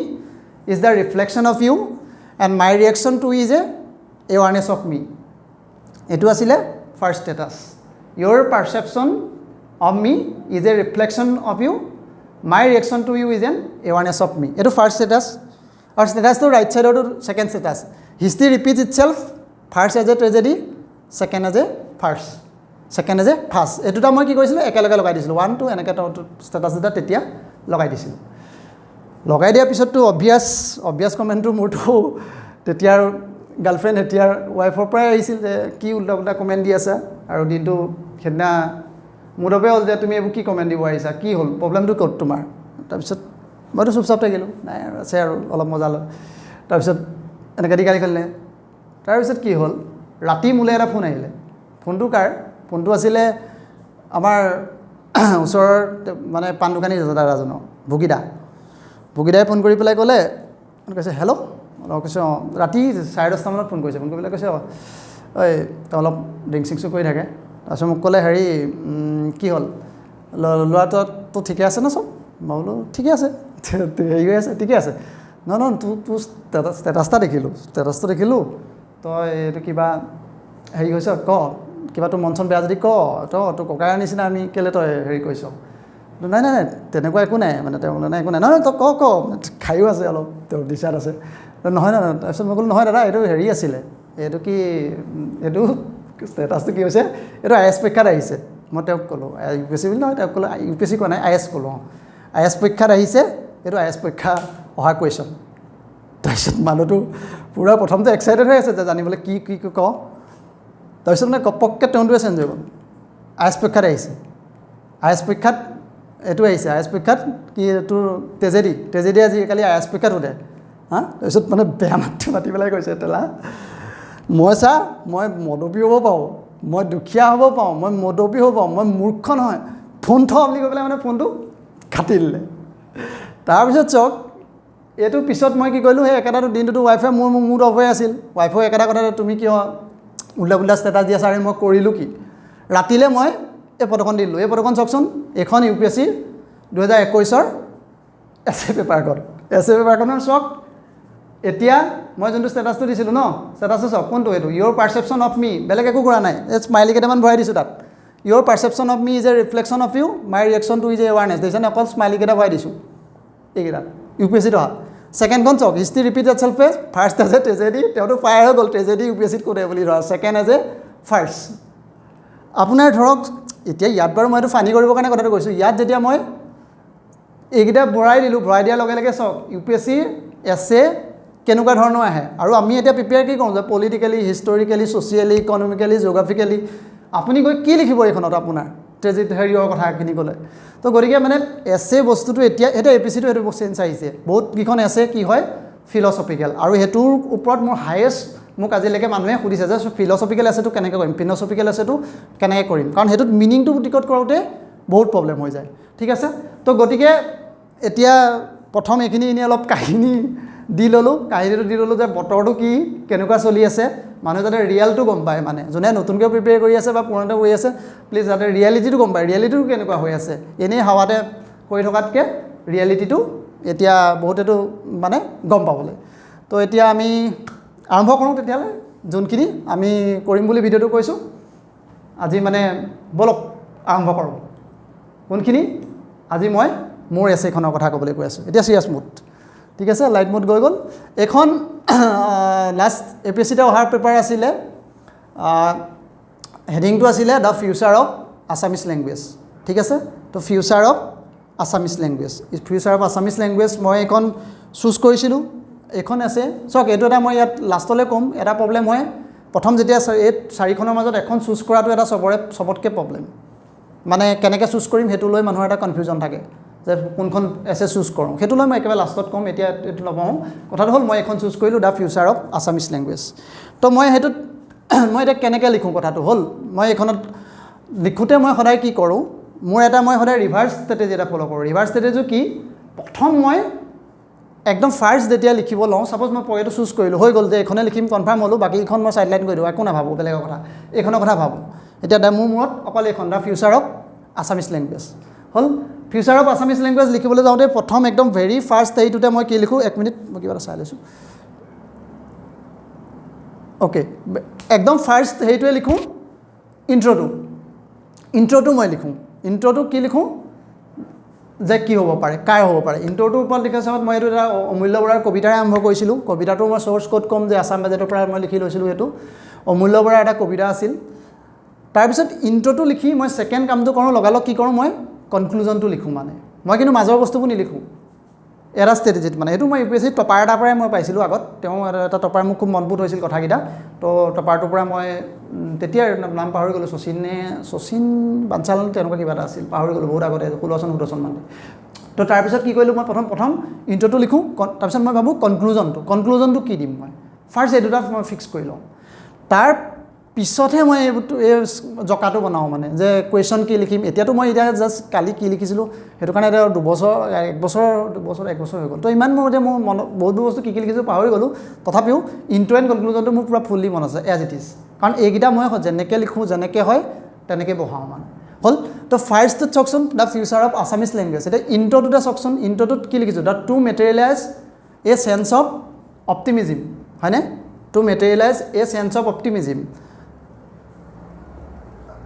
is the reflection of you and my reaction to is awareness of me এইটো আছিলে first status your perception of me is a reflection of you my reaction to you is an awareness of me এইটো ফাৰ্ষ্ট ষ্টেটাছ আৰু ষ্টেটাছটো ৰাইট ছাইডৰটো second status history repeats itself first as a tragedy second as a farce এই দুটা মই কি কৰিছিলোঁ একেলগে লগাই দিছিলোঁ 1 2 এনেকৈ ষ্টেটাছ দুটা তেতিয়া লগাই দিছিলোঁ লগাই দিয়াৰ পিছততো অবভিয়াছ কমেণ্টটো মোৰতো তেতিয়াৰ গাৰ্লফ্ৰেণ্ড এতিয়াৰ ৱাইফৰ পৰাই আহিছিল যে কি উল্টা কমেণ্ট দি আছা আৰু দিনটো সেইদিনা মোৰ বাবে হ'ল যে তুমি এইবোৰ কি কমেণ্ট দিব আহিছা কি হ'ল প্ৰব্লেমটো ক'ত তোমাৰ তাৰপিছত মইতো চুপচাপ থাকিলোঁ নাই আৰু আছে আৰু অলপ মজা লয় তাৰপিছত এনেকৈ দি গালি খালিলে তাৰপিছত কি হ'ল ৰাতি মোলৈ এটা ফোন আহিলে ফোনটো কাৰ ফোনটো আছিলে আমাৰ ওচৰৰ মানে পাণ দোকানী দাদাজনৰ ভুগিদাই ফোন কৰি পেলাই ক'লে কৈছে হেল্ল' কৈছে অঁ ৰাতি 10:30 ফোন কৰিছে ফোন কৰি পেলাই কৈছে ঐ তই অলপ ড্ৰিংক চিংকছো কৰি থাকে তাৰপিছত মোক ক'লে হেৰি কি হ'ল ল'ৰাটো ঠিকে আছে ন চব মই বোলো ঠিকে আছে হেৰি হৈ আছে ঠিকে আছে নহয় তোৰ ষ্টেটাছটো দেখিলোঁ তই এইটো কিবা হেৰি হৈছে কিবা তোৰ মন চন বেয়া যদি তোৰ ককাইৰ নিচিনা আমি কেলৈ তই হেৰি কৰিছ নাই তেনেকুৱা একো নাই মানে তেওঁ বোলে নাই একো নাই নহয় তই ক খায়ো আছে অলপ তেওঁৰ ডিচাৰ্ট আছে নহয় তাৰপিছত মই ক'লো নহয় দাদা এইটো হেৰি আছিলে এইটো কি এইটো ষ্টেটাছটো কি হৈছে এইটো IAS পৰীক্ষাত আহিছে মই তেওঁক ক'লোঁ UPSC বুলি নহয় তেওঁক ক'লোঁ UPSC কোৱা নাই IAS ক'লোঁ IAS পৰীক্ষাত আহিছে এইটো IAS পৰীক্ষা অহা কুৱেশ্যন তাৰপিছত মানুহটো পূৰা প্ৰথমতে এক্সাইটেড হৈ আছে যে জানিবলৈ কি কওঁ তাৰপিছত মানে কপককৈ তেওঁটোৱে চেঞ্জ হৈ গ'ল IAS পৰীক্ষাত আহিছে IAS পৰীক্ষাত এইটো আহিছে IAS পৰীক্ষাত কি তোৰ তেজেদি আজিকালি IAS পৰীক্ষাত সোধে তাৰপিছত মানে বেয়া মাতি পেলাই কৈছে তেলা মই মদপী হ'ব পাৰোঁ মই দুখীয়া হ'ব পাৰোঁ মই মদপী হ'ব পাৰোঁ মই মূৰ্খ নহয় ফোন থ বুলি কৈ পেলাই মানে ফোনটো কাটি দিলে তাৰপিছত চাওক এইটো পিছত মই কি কৰিলোঁ সেই একেটা দিনটোতো ৱাইফে মোৰ মুড অফ হৈ আছিল ৱাইফেও একেটা কথা তুমি কিয় উল্টা ষ্টেটাছ দি আছা আৰু মই কৰিলোঁ কি ৰাতিলৈ মই এই ফটোখন দিলোঁ এই ফটোখন চাওকচোন এইখন UPSC 2021ৰ এছে পেপাৰখনৰ চাওক এতিয়া মই যোনটো ষ্টেটাছটো দিছিলোঁ ন ষ্টেটাছটো চাওক কোনটো এইটো ইয়'ৰ পাৰচেপশ্যন অফ মি বেলেগ একো কৰা নাই এই স্মাইলি কেইটামান ভৰাই দিছোঁ তাত your perception of me is a reflection of you my reaction to is a awareness দেখিছেনে অকল স্মাইলি কেইটা ভৰাই দিছোঁ এইকেইটাত UPSCত অহা ছেকেণ্ডখন চাওক history repeat itself first as a tragedy তেওঁতো ফায়াৰ হৈ গ'ল ট্ৰেজেডি UPSCত কোনে বুলি ধৰা ছেকেণ্ড এজ এ ফাৰ্ষ্ট আপোনাৰ ধৰক এতিয়া ইয়াত বাৰু মই এইটো ফানি কৰিবৰ কাৰণে কথাটো কৈছোঁ ইয়াত যেতিয়া মই এইকেইটা ভৰাই দিয়াৰ লগে লগে চাওক UPSC এছে কেনেকুৱা ধৰণৰ আহে আৰু আমি এতিয়া প্ৰিপেয়াৰ কি কৰোঁ যে পলিটিকেলি হিষ্টৰিকেলি ছ'চিয়েলি ইকনমিকেলি জিঅ'গ্ৰাফিকেলি আপুনি গৈ কি লিখিব এইখনত আপোনাৰ হেৰিয়ৰ কথাখিনি ক'লে তো গতিকে মানে এছে বস্তুটো এতিয়া APSCটো সেইটো চেঞ্জ আহিছে বহুতকেইখন এছে কি হয় ফিলচফিকেল আৰু সেইটোৰ ওপৰত মোৰ হায়েষ্ট মোক আজিলৈকে মানুহে সুধিছে যে ফিলচফিকেল এছেটো কেনেকৈ কৰিম ফিলচফিকেল এছেটো কেনেকৈ কৰিম কাৰণ সেইটোত মিনিংটো ডিক'ড কৰোঁতে বহুত প্ৰব্লেম হৈ যায় ঠিক আছে তো গতিকে এতিয়া প্ৰথম এইখিনি এনেই অলপ কাহিনী দি ল'লোঁ কাহিনীটো দি ল'লোঁ যে বতৰটো কি কেনেকুৱা চলি আছে মানুহে যাতে ৰিয়েলটো গম পায় মানে যোনে নতুনকৈ প্ৰিপেয়াৰ কৰি আছে বা পুৰণাতে কৰি আছে প্লিজ যাতে ৰিয়েলিটিটো গম পায় ৰিয়েলিটিটো কেনেকুৱা হৈ আছে এনেই হাৱাতে কৰি থকাতকৈ ৰিয়েলিটিটো এতিয়া বহুতেতো মানে গম পাবলৈ তো এতিয়া আমি আৰম্ভ কৰোঁ তেতিয়াহ'লে যোনখিনি আমি কৰিম বুলি ভিডিঅ'টো কৈছোঁ আজি মানে বলক আৰম্ভ কৰোঁ কোনখিনি আজি মই মোৰ এছেখনৰ কথা ক'বলৈ কৈ আছোঁ এতিয়া চিৰিয়াছ মুড ঠিক আছে লাইট মুড গৈ গ'ল এখন লাষ্ট এপিএছচিতে অহাৰ পেপাৰ আছিলে হেডিংটো আছিলে the future of Assamese language ঠিক আছে তো future of Assamese language future of Assamese language মই এইখন চুজ কৰিছিলোঁ এইখন আছে চাওক এইটো এটা মই ইয়াত লাষ্টলৈ ক'ম এটা প্ৰব্লেম হয় প্ৰথম যেতিয়া এই চাৰিখনৰ মাজত এখন চুজ কৰাটো এটা চবতকৈ প্ৰব্লেম মানে কেনেকৈ চুজ কৰিম সেইটো লৈ মানুহৰ এটা কনফিউজন থাকে যে কোনখন এছে চুজ কৰোঁ সেইটো লৈ মই একেবাৰে লাষ্টত ক'ম এতিয়া এইটো নকওঁ কথাটো হ'ল মই এখন চুজ কৰিলোঁ the future of Assamese language তো মই সেইটোত মই এতিয়া কেনেকৈ লিখোঁ কথাটো হ'ল মই এইখনত লিখোঁতে মই সদায় কি কৰোঁ মোৰ এটা মই সদায় ৰিভাৰ্ছ ষ্ট্ৰেটেজি এটা ফ'ল' কৰোঁ ৰিভাৰ্ছ ষ্ট্ৰেটেজি কি প্ৰথম মই একদম ফাৰ্ষ্ট যেতিয়া লিখিব লওঁ ছাপ'জ মই পকেটটো চুজ কৰিলোঁ হৈ গ'ল যে এইখনে লিখিম কনফাৰ্ম হ'লোঁ বাকীখন মই চাইডলাইন কৰি দিওঁ একো নাভাবোঁ বেলেগৰ কথা এইখনৰ কথা ভাবোঁ এতিয়া মোৰ মূৰত অকল এইখন the future of Assamese language হ'ল ফিউচাৰ অফ আছামিজ লেংগুৱেজ লিখিবলৈ যাওঁতে প্ৰথম একদম ভেৰি ফাৰ্ষ্ট হেৰিটোতে মই কি লিখোঁ এক মিনিট মই কিবা এটা চাই লৈছোঁ অ'কে একদম ফাৰ্ষ্ট হেৰিটোৱে লিখোঁ ইণ্ট্ৰ'টো মই লিখোঁ ইণ্ট্ৰ'টো কি লিখোঁ যে কি হ'ব পাৰে কাৰ হ'ব পাৰে ইণ্ট্ৰ'টোৰ ওপৰত লিখা চাওঁত মই এইটো এটা অমূল্য বৰাৰ কবিতাৰে আৰম্ভ কৰিছিলোঁ কবিতাটো মই চ'ৰ্চ ক'ত ক'ম যে আছাম বাজেটৰ পৰা মই লিখি লৈছিলোঁ সেইটো অমূল্য বৰাৰ এটা কবিতা আছিল তাৰপিছত ইণ্ট্ৰ'টো লিখি মই ছেকেণ্ড কামটো কৰোঁ লগালগ কি কৰোঁ মই কনক্লুজনটো লিখোঁ মানে মই কিন্তু মাজৰ বস্তুবোৰ নিলিখোঁ এটা ষ্ট্ৰেটেজিত মানে এইটো মই ইউপিএছচি টপাৰ এটাৰ পৰাই মই পাইছিলোঁ আগত তেওঁ এটা টপাৰ মোক খুব মনপুত হৈছিল কথাকেইটা তো টপাৰটোৰ পৰা মই তেতিয়াৰ নাম পাহৰি গ'লোঁ শচীন বাঞ্চাল তেনেকুৱা কিবা এটা আছিল পাহৰি গ'লোঁ বহুত আগতে 16 চন মানে তো তাৰপিছত কি কৰিলোঁ মই প্ৰথম ইণ্ট্ৰ'টো লিখোঁ তাৰপিছত মই ভাবোঁ কনক্লুজনটো কি দিম মই ফাৰ্ষ্ট এই দুটা মই ফিক্স কৰি লওঁ তাৰ পিছতহে মই এই জকাটো বনাওঁ মানে যে কুৱেশ্যন কি লিখিম এতিয়াতো মই এতিয়া জাষ্ট কালি কি লিখিছিলোঁ সেইটো কাৰণে এতিয়া এক বছৰ হৈ গ'ল তো ইমান মোৰ এতিয়া মোৰ মনত বহুত বস্তু কি লিখিছোঁ পাহৰি গ'লোঁ তথাপিও ইণ্ট্ৰ' এণ্ড কনক্লুজনটো মোৰ পূৰা ফুল্লি মনত আছে এজ ইট ইজ কাৰণ এইকেইটা মই যেনেকৈ লিখোঁ যেনেকৈ হয় তেনেকৈ বহাওঁ মানে হ'ল তো ফাৰ্ষ্টটোত চাওকচোন the future of Assamese language এতিয়া ইণ্ট্ৰ'টোতে চাওকচোন ইণ্ট্ৰ'টোত কি লিখিছোঁ the to materialise a sense of optimism হয়নে to materialise a sense of optimism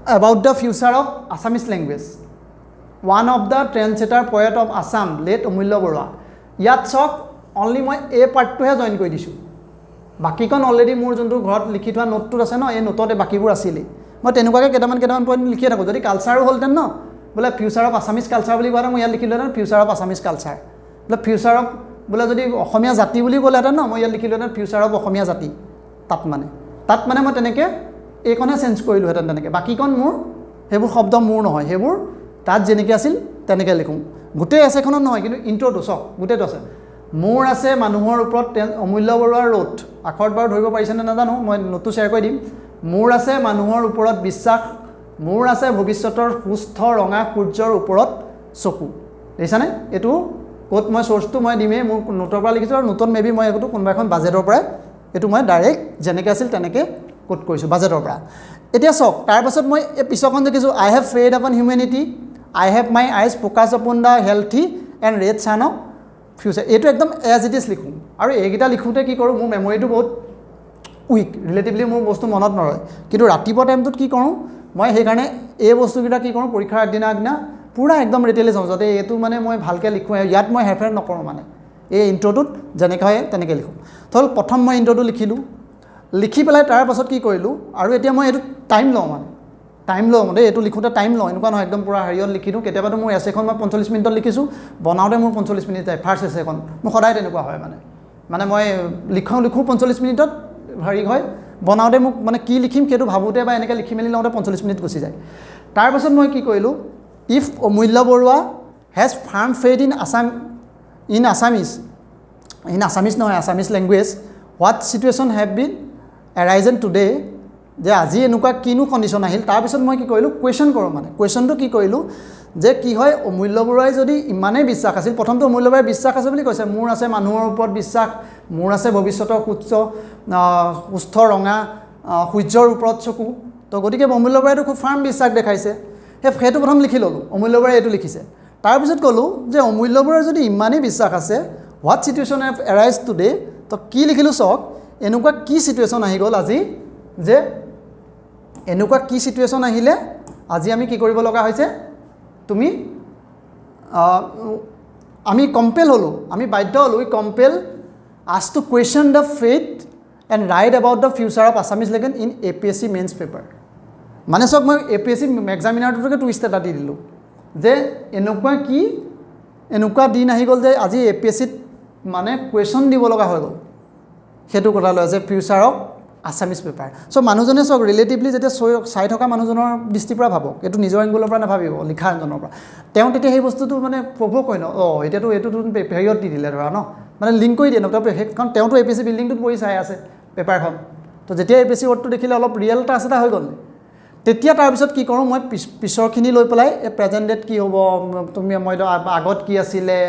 about the future of Assamese language one of the trendsetter poet of Assam late অমূল্য বৰুৱা ইয়াত চাওক অনলি মই এই পাৰ্টটোহে জইন কৰি দিছোঁ বাকীখন অলৰেডি মোৰ যোনটো ঘৰত লিখি থোৱা নোটটোত আছে ন এই নোটতে বাকীবোৰ আছিলেই মই তেনেকুৱাকৈ কেইটামান পইণ্ট লিখিয়ে থাকোঁ যদি কালচাৰো হ'লহেঁতেন ন বোলে ফিউচাৰ অফ আছামিজ কালচাৰ বুলি কোৱাহেঁতেন মই ইয়াত লিখিলোহেঁতেন ফিউচাৰ অফ আছামিজ কালচাৰ বোলে ফিউচাৰ অফ বোলে যদি অসমীয়া জাতি বুলি ক'লেহেঁতেন ন মই ইয়াত লিখিলোহেঁতেন ফিউচাৰ অফ অসমীয়া জাতি তাত মানে মই তেনেকৈ এইখনে চেঞ্জ কৰিলোঁহেঁতেন তেনেকৈ বাকীখন মোৰ সেইবোৰ শব্দ মোৰ নহয় সেইবোৰ তাত যেনেকৈ আছিল তেনেকৈ লিখোঁ গোটেই এছেখনত নহয় কিন্তু ইণ্ট্ৰ'টো চাওক গোটেইটো আছে মোৰ আছে মানুহৰ ওপৰত অমূল্য বৰুৱাৰ ৰোধ আখৰত বাৰু ধৰিব পাৰিছেনে নাজানো মই নোটটো শ্বেয়াৰ কৰি দিম মোৰ আছে মানুহৰ ওপৰত বিশ্বাস মোৰ আছে ভৱিষ্যতৰ সুস্থ ৰঙা সূৰ্যৰ ওপৰত চকু দেখিছানে এইটো ক'ত মই চ'ৰ্চটো মই দিমেই মোৰ নোটৰ পৰা লিখিছোঁ আৰু নোটত মেবি মই এইটো কোনোবা এখন বাজেটৰ পৰাই এইটো মই ডাইৰেক্ট যেনেকৈ আছিল তেনেকৈ কোট কৰিছোঁ বাজেটৰ পৰা এতিয়া চাওক তাৰপাছত মই এই পিছৰখন দেখিছোঁ I have faith upon humanity I have my eyes focus upon the healthy and red sun of future এইটো একদম এজ ইট ইজ লিখোঁ আৰু এইকেইটা লিখোঁতে কি কৰোঁ মোৰ মেমৰিটো বহুত উইক ৰিলেটিভলি মোৰ বস্তু মনত নৰয় কিন্তু ৰাতিপুৱা টাইমটোত কি কৰোঁ মই সেইকাৰণে এই বস্তুকেইটা কি কৰোঁ পৰীক্ষাৰ আগদিনা পূৰা একদম ৰিটেলি চাওঁ যাতে এইটো মানে মই ভালকৈ লিখোঁ ইয়াত মই হেৰফেৰ নকৰোঁ মানে এই ইণ্ট্ৰ'টোত যেনেকৈ হয় তেনেকৈ লিখোঁ হ'ল প্ৰথম মই ইণ্ট্ৰ'টো লিখি পেলাই তাৰ পাছত কি কৰিলোঁ আৰু এতিয়া মই এইটো টাইম লওঁ মানে এইটো লিখোঁতে টাইম লওঁ এনেকুৱা নহয় একদম পূৰা হেৰিয়ত লিখি দিওঁ কেতিয়াবাতো মোৰ এছেখন মই 45 মিনিটত লিখিছোঁ বনাওঁতে মোৰ 45 মিনিট যায় ফাৰ্ষ্ট এছেখন মোৰ সদায় তেনেকুৱা হয় মানে মই লিখোঁ 45 মিনিটত হেৰি হয় বনাওঁতে মোক মানে কি লিখিম সেইটো ভাবোঁতে বা এনেকৈ লিখি মেলি লওঁতে 45 মিনিট গুচি যায় তাৰপাছত মই কি কৰিলোঁ if Amulya Barua has firm faith Assamese language what situation have been arising today যে আজি এনেকুৱা কিনো কণ্ডিশ্যন আহিল তাৰপিছত মই কি কৰিলোঁ কুৱেশ্যন কৰোঁ মানে কুৱেশ্যনটো কি কৰিলোঁ যে কি হয় অমূল্য বৰুৱাই যদি ইমানেই বিশ্বাস আছিল প্ৰথমটো অমূল্য বৰুৱাই বিশ্বাস আছে বুলি কৈছে মোৰ আছে মানুহৰ ওপৰত বিশ্বাস মোৰ আছে ভৱিষ্যতৰ সুস্থ ৰঙা সূৰ্যৰ ওপৰত চকু তো গতিকে অমূল্য বৰুৱাইতো খুব ফাৰ্ম বিশ্বাস দেখাইছে সেইটো প্ৰথম লিখি ল'লোঁ অমূল্য বৰুৱাই এইটো লিখিছে তাৰপিছত ক'লোঁ যে অমূল্য বৰুৱাৰ যদি ইমানেই বিশ্বাস আছে what situation have arise today তো কি লিখিলোঁ চাওক এনেকুৱা কি চিটুৱেশ্যন আহি গ'ল আজি যে এনেকুৱা কি চিটুৱেশ্যন আহিলে আজি আমি কি কৰিব লগা হৈছে তুমি আমি কম্পেল হ'লোঁ আমি বাধ্য হ'লোঁ we compel us to question the faith and right about the future of Assamese language in APSC mains paper মানে চাওক মই APSC এক্সামিনাৰটোকে টুইষ্ট এটা দি দিলোঁ যে এনেকুৱা দিন আহি গ'ল যে আজি APSCত মানে কুৱেশ্যন দিব লগা হৈ গ'ল সেইটো কথা লয় যে ফিউচাৰ অফ আছামিজ পেপাৰ চ' মানুহজনে চাওক ৰিলেটিভলি যেতিয়া চাই থকা মানুহজনৰ দৃষ্টিৰ পৰা ভাবক এইটো নিজৰ এংগুলৰ পৰা নাভাবিব লিখা এজনৰ পৰা তেওঁ তেতিয়া সেই বস্তুটো মানে প্ৰভোক হয় ন এতিয়াতো এইটোতো হেৰিয়ত দি দিলে ধৰা ন মানে লিংক কৰি দিয়ে ন কাৰণ তেওঁতো APSC বিল্ডিংটোত পঢ়ি চাই আছে পেপাৰখন তো যেতিয়া APSC ৱৰ্ডটো দেখিলে অলপ ৰিয়েল টাচ এটা হৈ গ'ল তেতিয়া তাৰপিছত কি কৰোঁ মই পিছৰখিনি লৈ পেলাই এই প্ৰেজেণ্ট ডেট কি হ'ব তুমি মই আগত কি আছিলে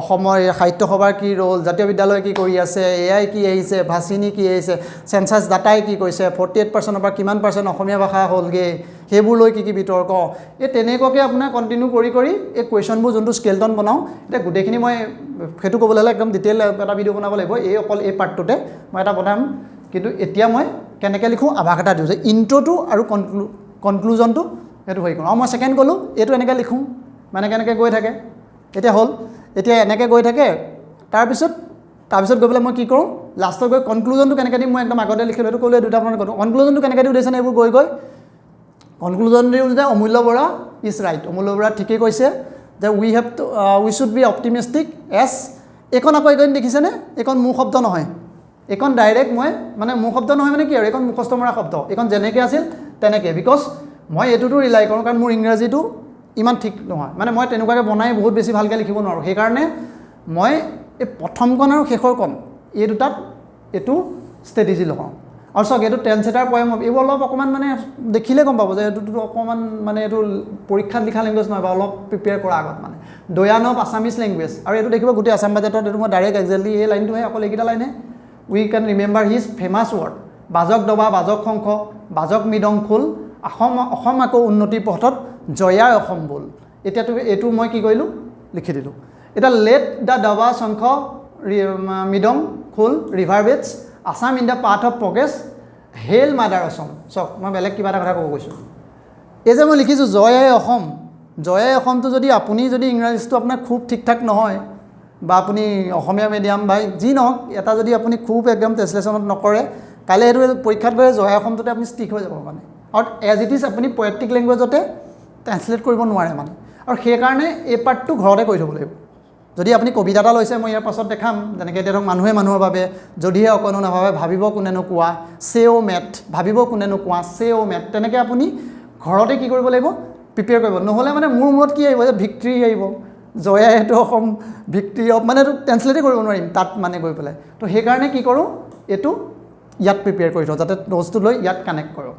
অসমৰ সাহিত্য সভাৰ কি ৰ'ল জাতীয় বিদ্যালয় কি কৰি আছে AI কি আহিছে ভাচিনী কি আহিছে চেঞ্চাছ ডাটাই কি কৈছে 48% পৰা কিমান % অসমীয়া ভাষা হ'লগৈ সেইবোৰ লৈ কি বিতৰ্ক এই তেনেকুৱাকৈ আপোনাৰ কণ্টিনিউ কৰি এই কুৱেশ্যনবোৰ যোনটো স্কেলটন বনাওঁ এতিয়া গোটেইখিনি মই সেইটো ক'বলৈ হ'লে একদম ডিটেইল এটা ভিডিঅ' বনাব লাগিব অকল এই পাৰ্টটোতে মই এটা বনাম কিন্তু এতিয়া মই কেনেকৈ লিখোঁ আভাস এটা দিওঁ যে ইণ্ট্ৰ'টো আৰু কনক্লুজনটো সেইটো হেৰি কৰোঁ আৰু মই ছেকেণ্ড ক'লোঁ এইটো এনেকৈ লিখোঁ মানে কেনেকৈ গৈ থাকে এতিয়া হ'ল এতিয়া এনেকৈ গৈ থাকে তাৰপিছত গৈ পেলাই মই কি কৰোঁ লাষ্টত গৈ কনক্লুজনটো কেনেকৈ দিম মই একদম আগতে লিখিলোঁ সেইটো ক'লোঁ দুটা আপোনালোকে ক'লোঁ কনক্লুজনটো কেনেকৈ দিওঁ দেখিছেনে এইবোৰ গৈ কনক্লুজন দিওঁ যে অমূল্য বৰা ইজ ৰাইট অমূল্য বৰা ঠিকেই কৈছে যে উই শ্বুড বি অপটিমিষ্টিক এছ এইখন আকৌ এইখন দেখিছেনে এইখন মোৰ শব্দ নহয় এইখন ডাইৰেক্ট মই মানে মোৰ শব্দ নহয় মানে কি আৰু এইখন মুখস্থ মৰা শব্দ এইখন যেনেকৈ আছিল তেনেকৈ বিকজ মই এইটোতো ৰিলাই কৰোঁ কাৰণ মোৰ ইংৰাজীটো ইমান ঠিক নহয় মানে মই তেনেকুৱাকৈ বনাই বহুত বেছি ভালকৈ লিখিব নোৱাৰোঁ সেইকাৰণে মই এই প্ৰথমখন আৰু শেষৰখন এই দুটাত এইটো ষ্ট্ৰেটেজি লগাওঁ আৰু চাওক এইটো ট্ৰেন্সলেটাৰ পয়েম এইবোৰ অলপ অকণমান মানে দেখিলে গম পাব যে এইটোতো অকণমান মানে এইটো পৰীক্ষাত লিখা লেংগুৱেজ নহয় বা অলপ প্ৰিপেয়াৰ কৰা আগত মানে দয়ান অফ আছামিজ লেংগুৱেজ আৰু এইটো দেখিব গোটেই আছাম বাজেটত এইটো মই ডাইৰেক্ট একজেক্টলি এই লাইনটোহে অকল এইকেইটা লাইনে we can remember his famous word বাজক দবা বাজক শংখ বাজক মৃদং খোল অসম আকৌ উন্নতিৰ পথত জয়াৰ অসম বল এতিয়াতো এইটো মই কি কৰিলোঁ লিখি দিলোঁ এতিয়া লেট দ্য দবা শংখ মৃদং খোল reverberates Assam in the path of progress hail mother Asom চাওক মই বেলেগ কিবা এটা কথা ক'ব গৈছোঁ এই যে মই লিখিছোঁ জয়াই অসমটো যদি আপুনি যদি ইংৰাজীটো আপোনাৰ খুব ঠিক ঠাক নহয় বা আপুনি অসমীয়া মিডিয়াম বা যি নহওক এটা যদি আপুনি খুব একদম ট্ৰেন্সলেশ্যনত নকৰে কাইলৈ এইটো পৰীক্ষাত গৈ জয়াই অসমটোতে আপুনি ষ্টিক হৈ যাব মানে আৰু এজ ইট ইজ আপুনি পয়েটিক লেংগুৱেজতে ট্ৰেন্সলেট কৰিব নোৱাৰে মানে আৰু সেইকাৰণে এই পাৰ্টটো ঘৰতে কৰি থ'ব লাগিব যদি আপুনি কবিতা এটা লৈছে মই ইয়াৰ পাছত দেখাম যেনেকৈ এতিয়া ধৰক মানুহে মানুহৰ বাবে যদিহে অকণো নাভাবে ভাবিব কোনেনো কোৱা চেও মেট ভাবিব কোনেনো কোৱা চেও মেট তেনেকৈ আপুনি ঘৰতে কি কৰিব লাগিব প্ৰিপেয়াৰ কৰিব নহ'লে মানে মোৰ মূৰত কি আহিব যে ভিক্ট্ৰি আহিব জয়াই এইটো অসম ভিক্ট্ৰি অফ মানে এইটো ট্ৰেন্সলেটেই কৰিব নোৱাৰিম তাত মানে গৈ পেলাই তো সেইকাৰণে কি কৰোঁ এইটো ইয়াত প্ৰিপেয়াৰ কৰি থওঁ যাতে নোটছটো লৈ ইয়াত কানেক্ট কৰোঁ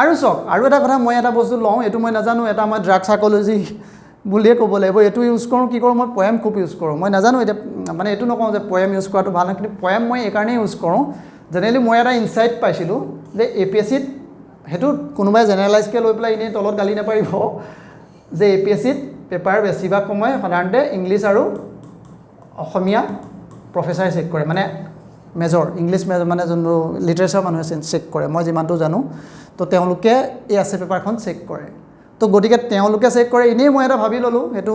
আৰু চাওক আৰু এটা কথা মই এটা বস্তু লওঁ এইটো মই নাজানো এটা মই ড্ৰাগ চাইক'লজি বুলিয়ে ক'ব লাগিব এইটো ইউজ কৰোঁ কি কৰোঁ মই পয়েম খুব ইউজ কৰোঁ মই নাজানো এতিয়া মানে এইটো নকওঁ যে পয়েম ইউজ কৰাটো ভাল নহয় কিন্তু পয়েম মই এইকাৰণেই ইউজ কৰোঁ জেনেৰেলি মই এটা ইনচাইট পাইছিলোঁ যে APSCত সেইটো কোনোবাই জেনেৰেলাইজকৈ লৈ পেলাই এনেই তলত গালি নাপাৰিব যে APSCত পেপাৰ বেছিভাগ সময় সাধাৰণতে ইংলিছ আৰু অসমীয়া প্ৰফেচাৰে চেক কৰে মানে মেজৰ ইংলিছ মেজৰ মানে যোনটো লিটাৰেচাৰ মানুহে চেক কৰে মই যিমানটো জানো তো তেওঁলোকে এই আছে পেপাৰখন চেক কৰে তো গতিকে তেওঁলোকে চেক কৰে এনেই মই এটা ভাবি ল'লোঁ সেইটো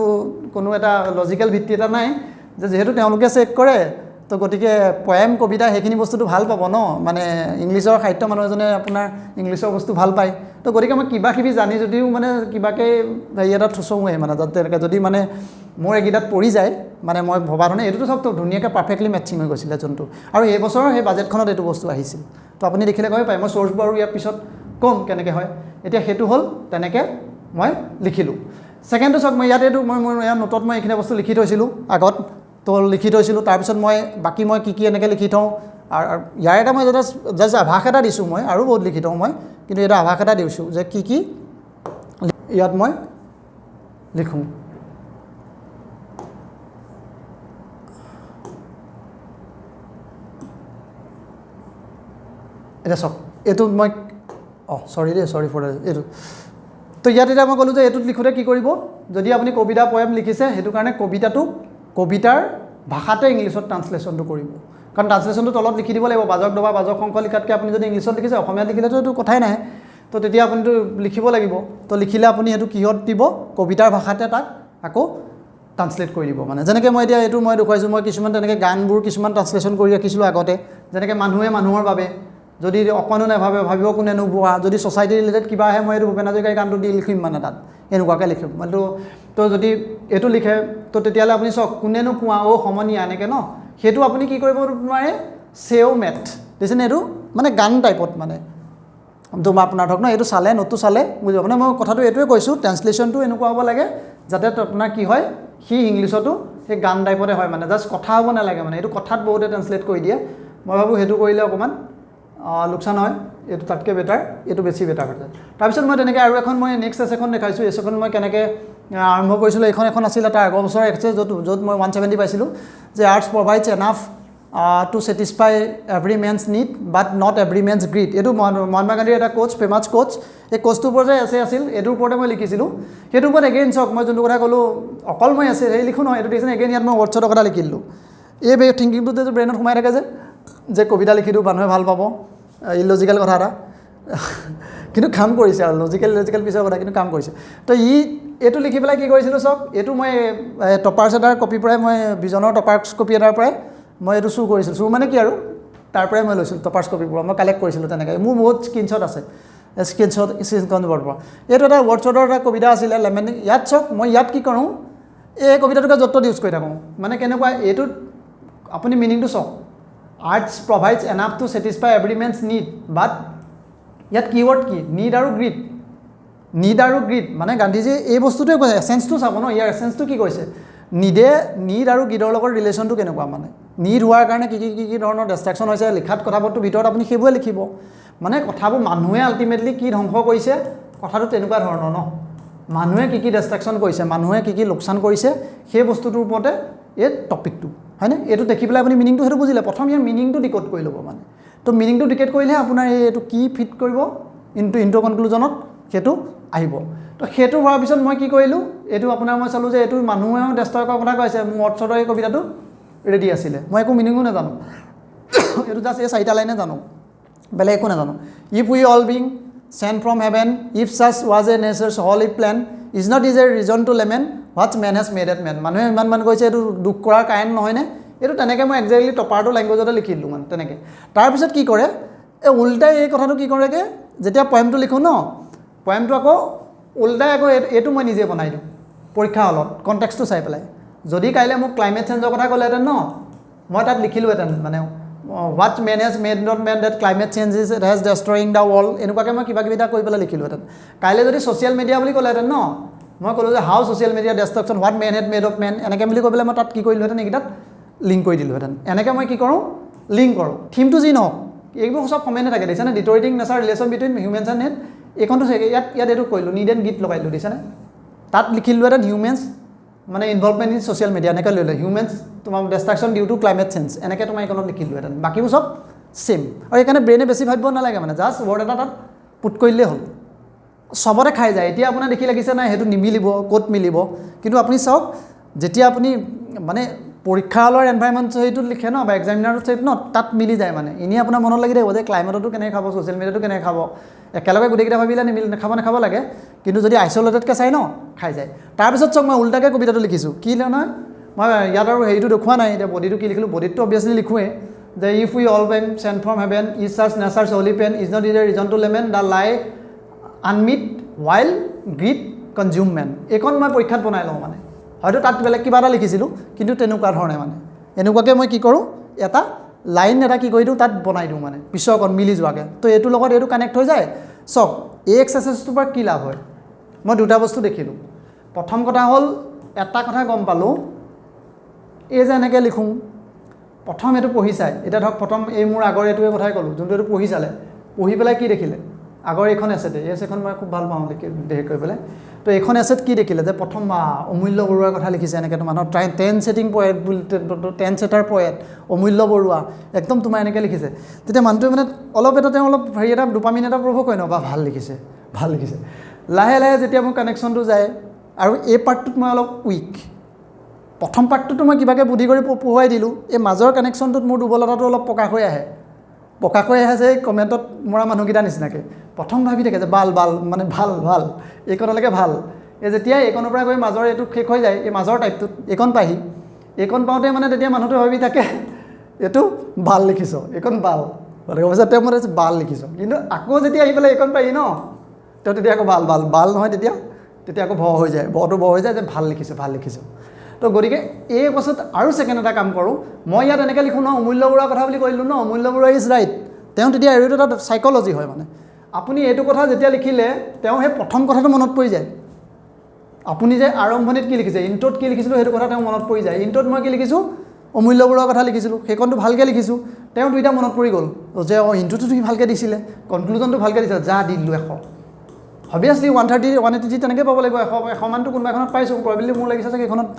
কোনো এটা লজিকেল ভিত্তি এটা নাই যে যিহেতু তেওঁলোকে চেক কৰে তো গতিকে পয়েম কবিতা সেইখিনি বস্তুটো ভাল পাব ন মানে ইংলিছৰ সাহিত্য মানুহ এজনে আপোনাৰ ইংলিছৰ বস্তু ভাল পায় তো গতিকে মই কিবা কিবি জানি যদিও মানে কিবাকৈ হেৰি এটা থোচোঁৱে মানে তেনেকৈ যদি মানে মোৰ এইকেইটাত পৰি যায় মানে মই ভবা ধৰণে এইটোতো চব ধুনীয়াকৈ পাৰফেক্টলি মেটচিং হৈ গৈছিলে যোনটো আৰু এই বছৰৰ সেই বাজেটখনত এইটো বস্তু আহিছিল তো আপুনি দেখিলে গমে পায় মই চ'ৰ্চবোৰ আৰু ইয়াৰ পিছত ক'ম কেনেকৈ হয় এতিয়া সেইটো হ'ল তেনেকৈ মই লিখিলোঁ ছেকেণ্ডটো চাওক মই ইয়াত এইটো মই মোৰ ইয়াৰ নোটত মই এইখিনি বস্তু লিখি থৈছিলোঁ আগত তো লিখি থৈছিলোঁ তাৰপিছত মই বাকী মই কি এনেকৈ লিখি থওঁ আৰু ইয়াৰ এটা মই জাষ্ট আভাস এটা দিছোঁ মই, আৰু বহুত লিখি থওঁ মই, কিন্তু এটা আভাস এটা দিছোঁ যে কি কি ইয়াত মই লিখোঁ। এতিয়া চাওক, এইটো মই চৰি ফৰ এইটো। তো ইয়াত এতিয়া মই ক'লোঁ যে এইটোত লিখোঁতে কি কৰিব, যদি আপুনি কবিতা পয়েম লিখিছে সেইটো কাৰণে কবিতাৰ ভাষাতে ইংলিছত ট্ৰান্সলেশ্যনটো কৰিব, কাৰণ ট্ৰান্সলেশ্যনটো তলত লিখি দিব লাগিব। বাজক দবা বাজক শংখ লিখাতকৈ আপুনি যদি ইংলিছত লিখিছে, অসমীয়াত লিখিলেতো এইটো কথাই নাই। তো তেতিয়া আপুনিতো লিখিব লাগিব। তো লিখিলে আপুনি সেইটো কিহত দিব, কবিতাৰ ভাষাতে তাক আকৌ ট্ৰান্সলেট কৰি দিব। মানে যেনেকৈ মই এতিয়া এইটো মই দেখুৱাইছোঁ, মই কিছুমান তেনেকৈ গানবোৰ কিছুমান ট্ৰান্সলেশ্যন কৰি ৰাখিছিলোঁ আগতে, যেনেকৈ মানুহে মানুহৰ বাবে, যদি অকণো নাভাবে ভাবিব কোনেনো বোৱা, যদি ছ'চাইটি ৰিলেটেড কিবা আহে মই এইটো ভূপেন হাজৰিকাৰ গানটো দি লিখিম, মানে তাত এনেকুৱাকৈ লিখিম মানে। তো যদি এইটো লিখে তো তেতিয়াহ'লে আপুনি চাওক, কোনেনো কোৱা সমনীয়া এনেকৈ ন, সেইটো আপুনি কি কৰিব নোৱাৰে, চেও মেথ দেখিছেনে, এইটো মানে গান টাইপত মানে। তো মই আপোনাৰ ধৰক ন, এইটো চালে নোটটো চালে বুজিব। মানে মই কথাটো এইটোৱে কৈছোঁ, ট্ৰান্সলেশ্যনটো এনেকুৱা হ'ব লাগে যাতে আপোনাৰ কি হয়, সি ইংলিছতো সেই গান টাইপতে হয়, মানে জাষ্ট কথা হ'ব নালাগে। মানে এইটো কথাত বহুতে ট্ৰান্সলেট কৰি দিয়ে, মই ভাবোঁ সেইটো কৰিলে অকণমান লোকচান হয়, এইটো তাতকৈ বেটাৰ, এইটো বেছি বেটাৰ হয়। তাৰপিছত মই তেনেকৈ আৰু এখন মই নেক্সট এছেখন দেখাইছোঁ। এছেখন মই কেনেকৈ আৰম্ভ কৰিছিলোঁ, এখন আছিলে তাৰ আগৰ বছৰ এছে, য'ত মই 170 পাইছিলোঁ, যে arts provides enough to satisfy every man's need but not every মেনছ grid. এইটো মহাত্মা গান্ধীৰ এটা কোচ, ফেমাছ কোচ। এই কোচটোৰ ওপৰতে এছে আছিল, এইটোৰ ওপৰতে মই লিখিছিলোঁ। সেইটোৰ ওপৰত এগেইন চাওক, মই যোনটো কথা ক'লোঁ, অকল মই এছে সেই লিখোঁ নহয়, এইটো দেখিছেনে, এগেইন ইয়াত মই ৱৰ্ডছৰ কথা লিখি দিলোঁ। এই থিংকিংটো যে ব্ৰেইনত সোমাই থাকে যে কবিতা লিখি দিওঁ মানুহে ভাল পাব, ইলজিকেল কথা এটা, কিন্তু কাম কৰিছে আৰু লজিকেল পিছৰ কথা, কিন্তু কাম কৰিছে। তো এইটো লিখি পেলাই কি কৰিছিলোঁ চাওক, এইটো মই টপাৰ্ছ এটাৰ কপিৰ পৰাই, মই ভিজনৰ টপাৰ্ছ কপি এটাৰ পৰাই মই এইটো চুৰ কৰিছিলোঁ। চুৰ মানে কি আৰু, তাৰ পৰাই মই লৈছিলোঁ টপাৰ্ছ কপিৰ পৰা, মই কালেক্ট কৰিছিলোঁ তেনেকৈ। মোৰ বহুত স্ক্ৰীনশ্বট আছে, স্ক্ৰীনশ্বটৰ পৰা। এইটো এটা ৱৰ্ডশ্বটৰ এটা কবিতা আছিলে, লেমেন। ইয়াত চাওক, মই ইয়াত কি কৰোঁ, এই কবিতাটোকে য'ত ত'ত ইউজ কৰি থাকোঁ। মানে কেনেকুৱা, এইটোত আপুনি মিনিংটো চাওক, arts provides enough to satisfy every man's need, but ইয়াত কিৱৰ্ড কি, নিড আৰু গ্ৰীড। নিড আৰু গ্ৰীড মানে গান্ধীজীয়ে এই বস্তুটোৱে কৈছে, এছেঞ্চটো চাব ন, ইয়াৰ এছেঞ্চটো কি কৈছে, নিড আৰু গ্ৰীডৰ লগত ৰিলেশ্যনটো কেনেকুৱা। মানে নিড হোৱাৰ কাৰণে কি কি ধৰণৰ ডিষ্ট্ৰাকশ্যন হৈছে লিখাত, কথাবোৰটোৰ ভিতৰত আপুনি সেইবোৰে লিখিব। মানে কথাবোৰ মানুহে আল্টিমেটলি কি ধ্বংস কৰিছে, কথাটো তেনেকুৱা ধৰণৰ ন, মানুহে কি ডিষ্ট্ৰাকশ্যন কৰিছে, মানুহে কি লোকচান কৰিছে, সেই বস্তুটোৰ ওপৰতে এই টপিকটো, হয়নে। এইটো দেখি পেলাই আপুনি মিনিংটো সেইটো বুজিলে, প্ৰথম ইয়াৰ মিনিংটো ডিক'ড কৰি ল'ব মানে। তো মিনিংটো ডিক'ড কৰিলেহে আপোনাৰ এইটো কি ফিট কৰিব ইনটু কনক্লুজনত, সেইটো আহিব। তো সেইটো হোৱাৰ পিছত মই কি কৰিলোঁ, এইটো আপোনাৰ মই চালোঁ যে এইটো মানুহেও ডেষ্ট্ৰয় কৰাৰ কথা কৈছে। মোৰ ৱৰ্ডশ্বটৰ এই কবিতাটো ৰেডি আছিলে, মই একো মিনিঙো নাজানো, এইটো জাষ্ট এই 4টা লাইনে জানো, বেলেগ একো নাজানো। If we all being sent from heaven, if such was a nature's hall if plan, is not is a reason to lament what's man has made at man. মানুহে ইমান কৈছে এইটো দুখ কৰাৰ কাৰণ নহয়নে, এইটো তেনেকৈ মই একজেক্টলি টপাৰটো লেংগুৱেজতে লিখি দিলোঁ মানে তেনেকৈ। তাৰপিছত কি কৰে, এই উল্টাই এই কথাটো কি কৰেগৈ, যেতিয়া পয়েমটো লিখোঁ ন, পয়েমটো আকৌ উল্টাই আকৌ এইটো মই নিজে বনাই দিওঁ পৰীক্ষা হলত, কণ্টেক্সটো চাই পেলাই। যদি কাইলৈ মোক ক্লাইমেট চেঞ্জৰ কথা ক'লেহেঁতেন ন, মই তাত লিখিলোঁহেঁতেন মানে what man has made not man that climate change is it has destroying the world, এনেকুৱাকৈ মই কিবা এটা কৰি পেলাই লিখিলোঁহেঁতেন। কাইলৈ যদি ছ'চিয়েল মিডিয়া বুলি ক'লেহেঁতেন ন, মই ক'লোঁ যে how social media destruction what man had made of man, এনেকৈ বুলি কৈ পেলাই মই তাত কি কৰিলোঁহেঁতেন, এইকেইটাত লিংক কৰি দিলোঁহেঁতেন। এনেকৈ মই কি কৰোঁ, লিংক কৰোঁ, থিমটো যি নহওক, এইবোৰ চব কমেণ্টে থাকে দেখিছেনে, deteriorating nature relation between humans and net, এইখনটো ইয়াত এইটো কৰিলোঁ, নিড এণ্ড গীত লগাই দিলোঁ দেখিছেনে। তাত লিখিলোঁহেঁতেন হিউমেন্স মানে ইনভলভমেণ্ট ইন ছ'চিয়েল মিডিয়া, এনেকৈ লৈ লয় হিউমেন্স তোমাৰ ডেষ্ট্ৰাকশ্যন ডিউ টু ক্লাইমেট চেঞ্জ, এনেকৈ তোমাৰ এইখনত লিখিলোঁহেঁতেন। বাকীবোৰ চব ছেম, আৰু সেইকাৰণে ব্ৰেইনে বেছি ভাবিব নালাগে, মানে জাষ্ট ৱৰ্ড এটা তাত পুট কৰিলেই হ'ল, চবতে খাই যায়। এতিয়া আপোনাৰ দেখি লাগিছে নাই সেইটো নিমিলিব, ক'ত মিলিব, কিন্তু আপুনি চাওক যেতিয়া আপুনি মানে পৰীক্ষা হলৰ এনভাইৰমেণ্ট সেইটোত লিখে ন, বা এক্সামিনাৰটোত সেইটো ন, তাত মিলি যায় মানে। এনেই আপোনাৰ মনত লাগি থাকিব যে ক্লাইমেটতো কেনেকৈ খাব, ছ'চিয়েল মিডিয়াটো কেনেকৈ খাব, একেলগে গোটেইকেইটা ভাবিলে নাখাব লাগে, কিন্তু যদি আইচলেটেডকৈ চাই ন, খাই যায়। তাৰপিছত চাওক মই উল্টাকৈ কবিতাটো লিখিছোঁ, কি নহয় মই ইয়াত আৰু হেৰিটো দেখুওৱা নাই, এতিয়া বডিটো কি লিখিলোঁ, বডিটো অবভিয়াছলি লিখোৱেই, যে if we all been sent from heaven, is church nature's holy pen, is not is a reason to lament the lie unmeet wild greed consume man. এইখন মই পৰীক্ষাত বনাই লওঁ মানে, হয়তো তাত বেলেগ কিবা এটা লিখিছিলোঁ, কিন্তু তেনেকুৱা ধৰণে মানে এনেকুৱাকৈ মই কি কৰোঁ, এটা লাইন এটা কি কৰি দিওঁ তাত বনাই দিওঁ মানে পিছৰ অকণ মিলি যোৱাকৈ। তো এইটোৰ লগত এইটো কানেক্ট হৈ যায়। চাওক এই এক্সাৰচাইজটোৰ পৰা কি লাভ হয়, মই দুটা বস্তু দেখিলোঁ। প্ৰথম কথা হ'ল এটা কথা গম পালোঁ, এই যে এনেকৈ লিখোঁ, প্ৰথম এইটো পঢ়ি চাই এতিয়া ধৰক প্ৰথম এই মোৰ আগৰ এইটোৱে কথাই ক'লোঁ যোনটো এইটো পঢ়ি চালে পঢ়ি পেলাই কি দেখিলে আগৰ এইখন এছেট এই এছেটখন মই খুব ভাল পাওঁ দেখি কৰি পেলাই তো এইখন এছেট কি দেখিলে যে প্ৰথম অমূল্য বৰুৱাৰ কথা লিখিছে এনেকৈ মানুহৰ টেন ছেটিং পয়েট বুলি টেন ছেটাৰ পয়েট অমূল্য বৰুৱা একদম তোমাৰ এনেকৈ লিখিছে তেতিয়া মানুহটোৱে মানে অলপ এটা তেওঁ অলপ হেৰি এটা ডোপামিন এটা প্ৰভোগ হয় ন বা ভাল লিখিছে লাহে লাহে যেতিয়া মোৰ কানেকশ্যনটো যায় আৰু এই পাৰ্টটোত মই অলপ উইক প্ৰথম পাৰ্টটোতো মই কিবাকৈ বুদ্ধি কৰি পঢ়ুৱাই দিলোঁ এই মাজৰ কানেকশ্যনটোত মোৰ দুৰ্বলতাটো অলপ প্ৰকাশ হৈ আহে যে কমেণ্টত মৰা মানুহকেইটা নিচিনাকৈ প্ৰথম ভাবি থাকে যে ভাল মানে ভাল এইকণলৈকে ভাল এই যেতিয়া এইকণৰ পৰা গৈ মাজৰ এইটো শেষ হৈ যায় এই মাজৰ টাইপটোত এইকণ পাহি এইকণ পাওঁতে মানে তেতিয়া মানুহটো ভাবি থাকে এইটো ভাল লিখিছ এইকণ ভাল অৱশ্যে তেওঁ মানে ভাল লিখিছ কিন্তু আকৌ যেতিয়া আহি পেলাই এইকণ পাহি ন তেওঁ তেতিয়া আকৌ ভাল নহয় তেতিয়া আকৌ ভয় হৈ যায় যে ভাল লিখিছ তো গতিকে এই বস্তুত আৰু ছেকেণ্ড এটা কাম কৰোঁ মই ইয়াত এনেকৈ লিখোঁ ন অমূল্য বৰুৱাৰ কথা বুলি কৈ দিলোঁ ন অমূল্য বৰুৱা ইজ ৰাইট তেওঁ তেতিয়া এইটো এটা চাইক'লজি হয় মানে আপুনি এইটো কথা যেতিয়া লিখিলে তেওঁ সেই প্ৰথম কথাটো মনত পৰি যায় আপুনি যে আৰম্ভণিত কি লিখিছে ইণ্ট্ৰ'ত কি লিখিছিলোঁ সেইটো কথা তেওঁ মনত পৰি যায় ইণ্ট্ৰ'ত মই কি লিখিছোঁ অমূল্য বৰুৱাৰ কথা লিখিছিলোঁ সেইকণটো ভালকৈ লিখিছোঁ তেওঁ দুইটা মনত পৰি গ'ল যে ইণ্ট্ৰ'টো তুমি ভালকৈ দিছিলে কনক্লুজনটো ভালকৈ দিছিলে যা দি দিলোঁ 100 অভিয়াছলি 130 180 তেনেকৈ পাব লাগিব 100 মানটো কোনোবা এখনত পাইছোঁ প্ৰবেবলি মোৰ লাগিছে চাগে এইখনত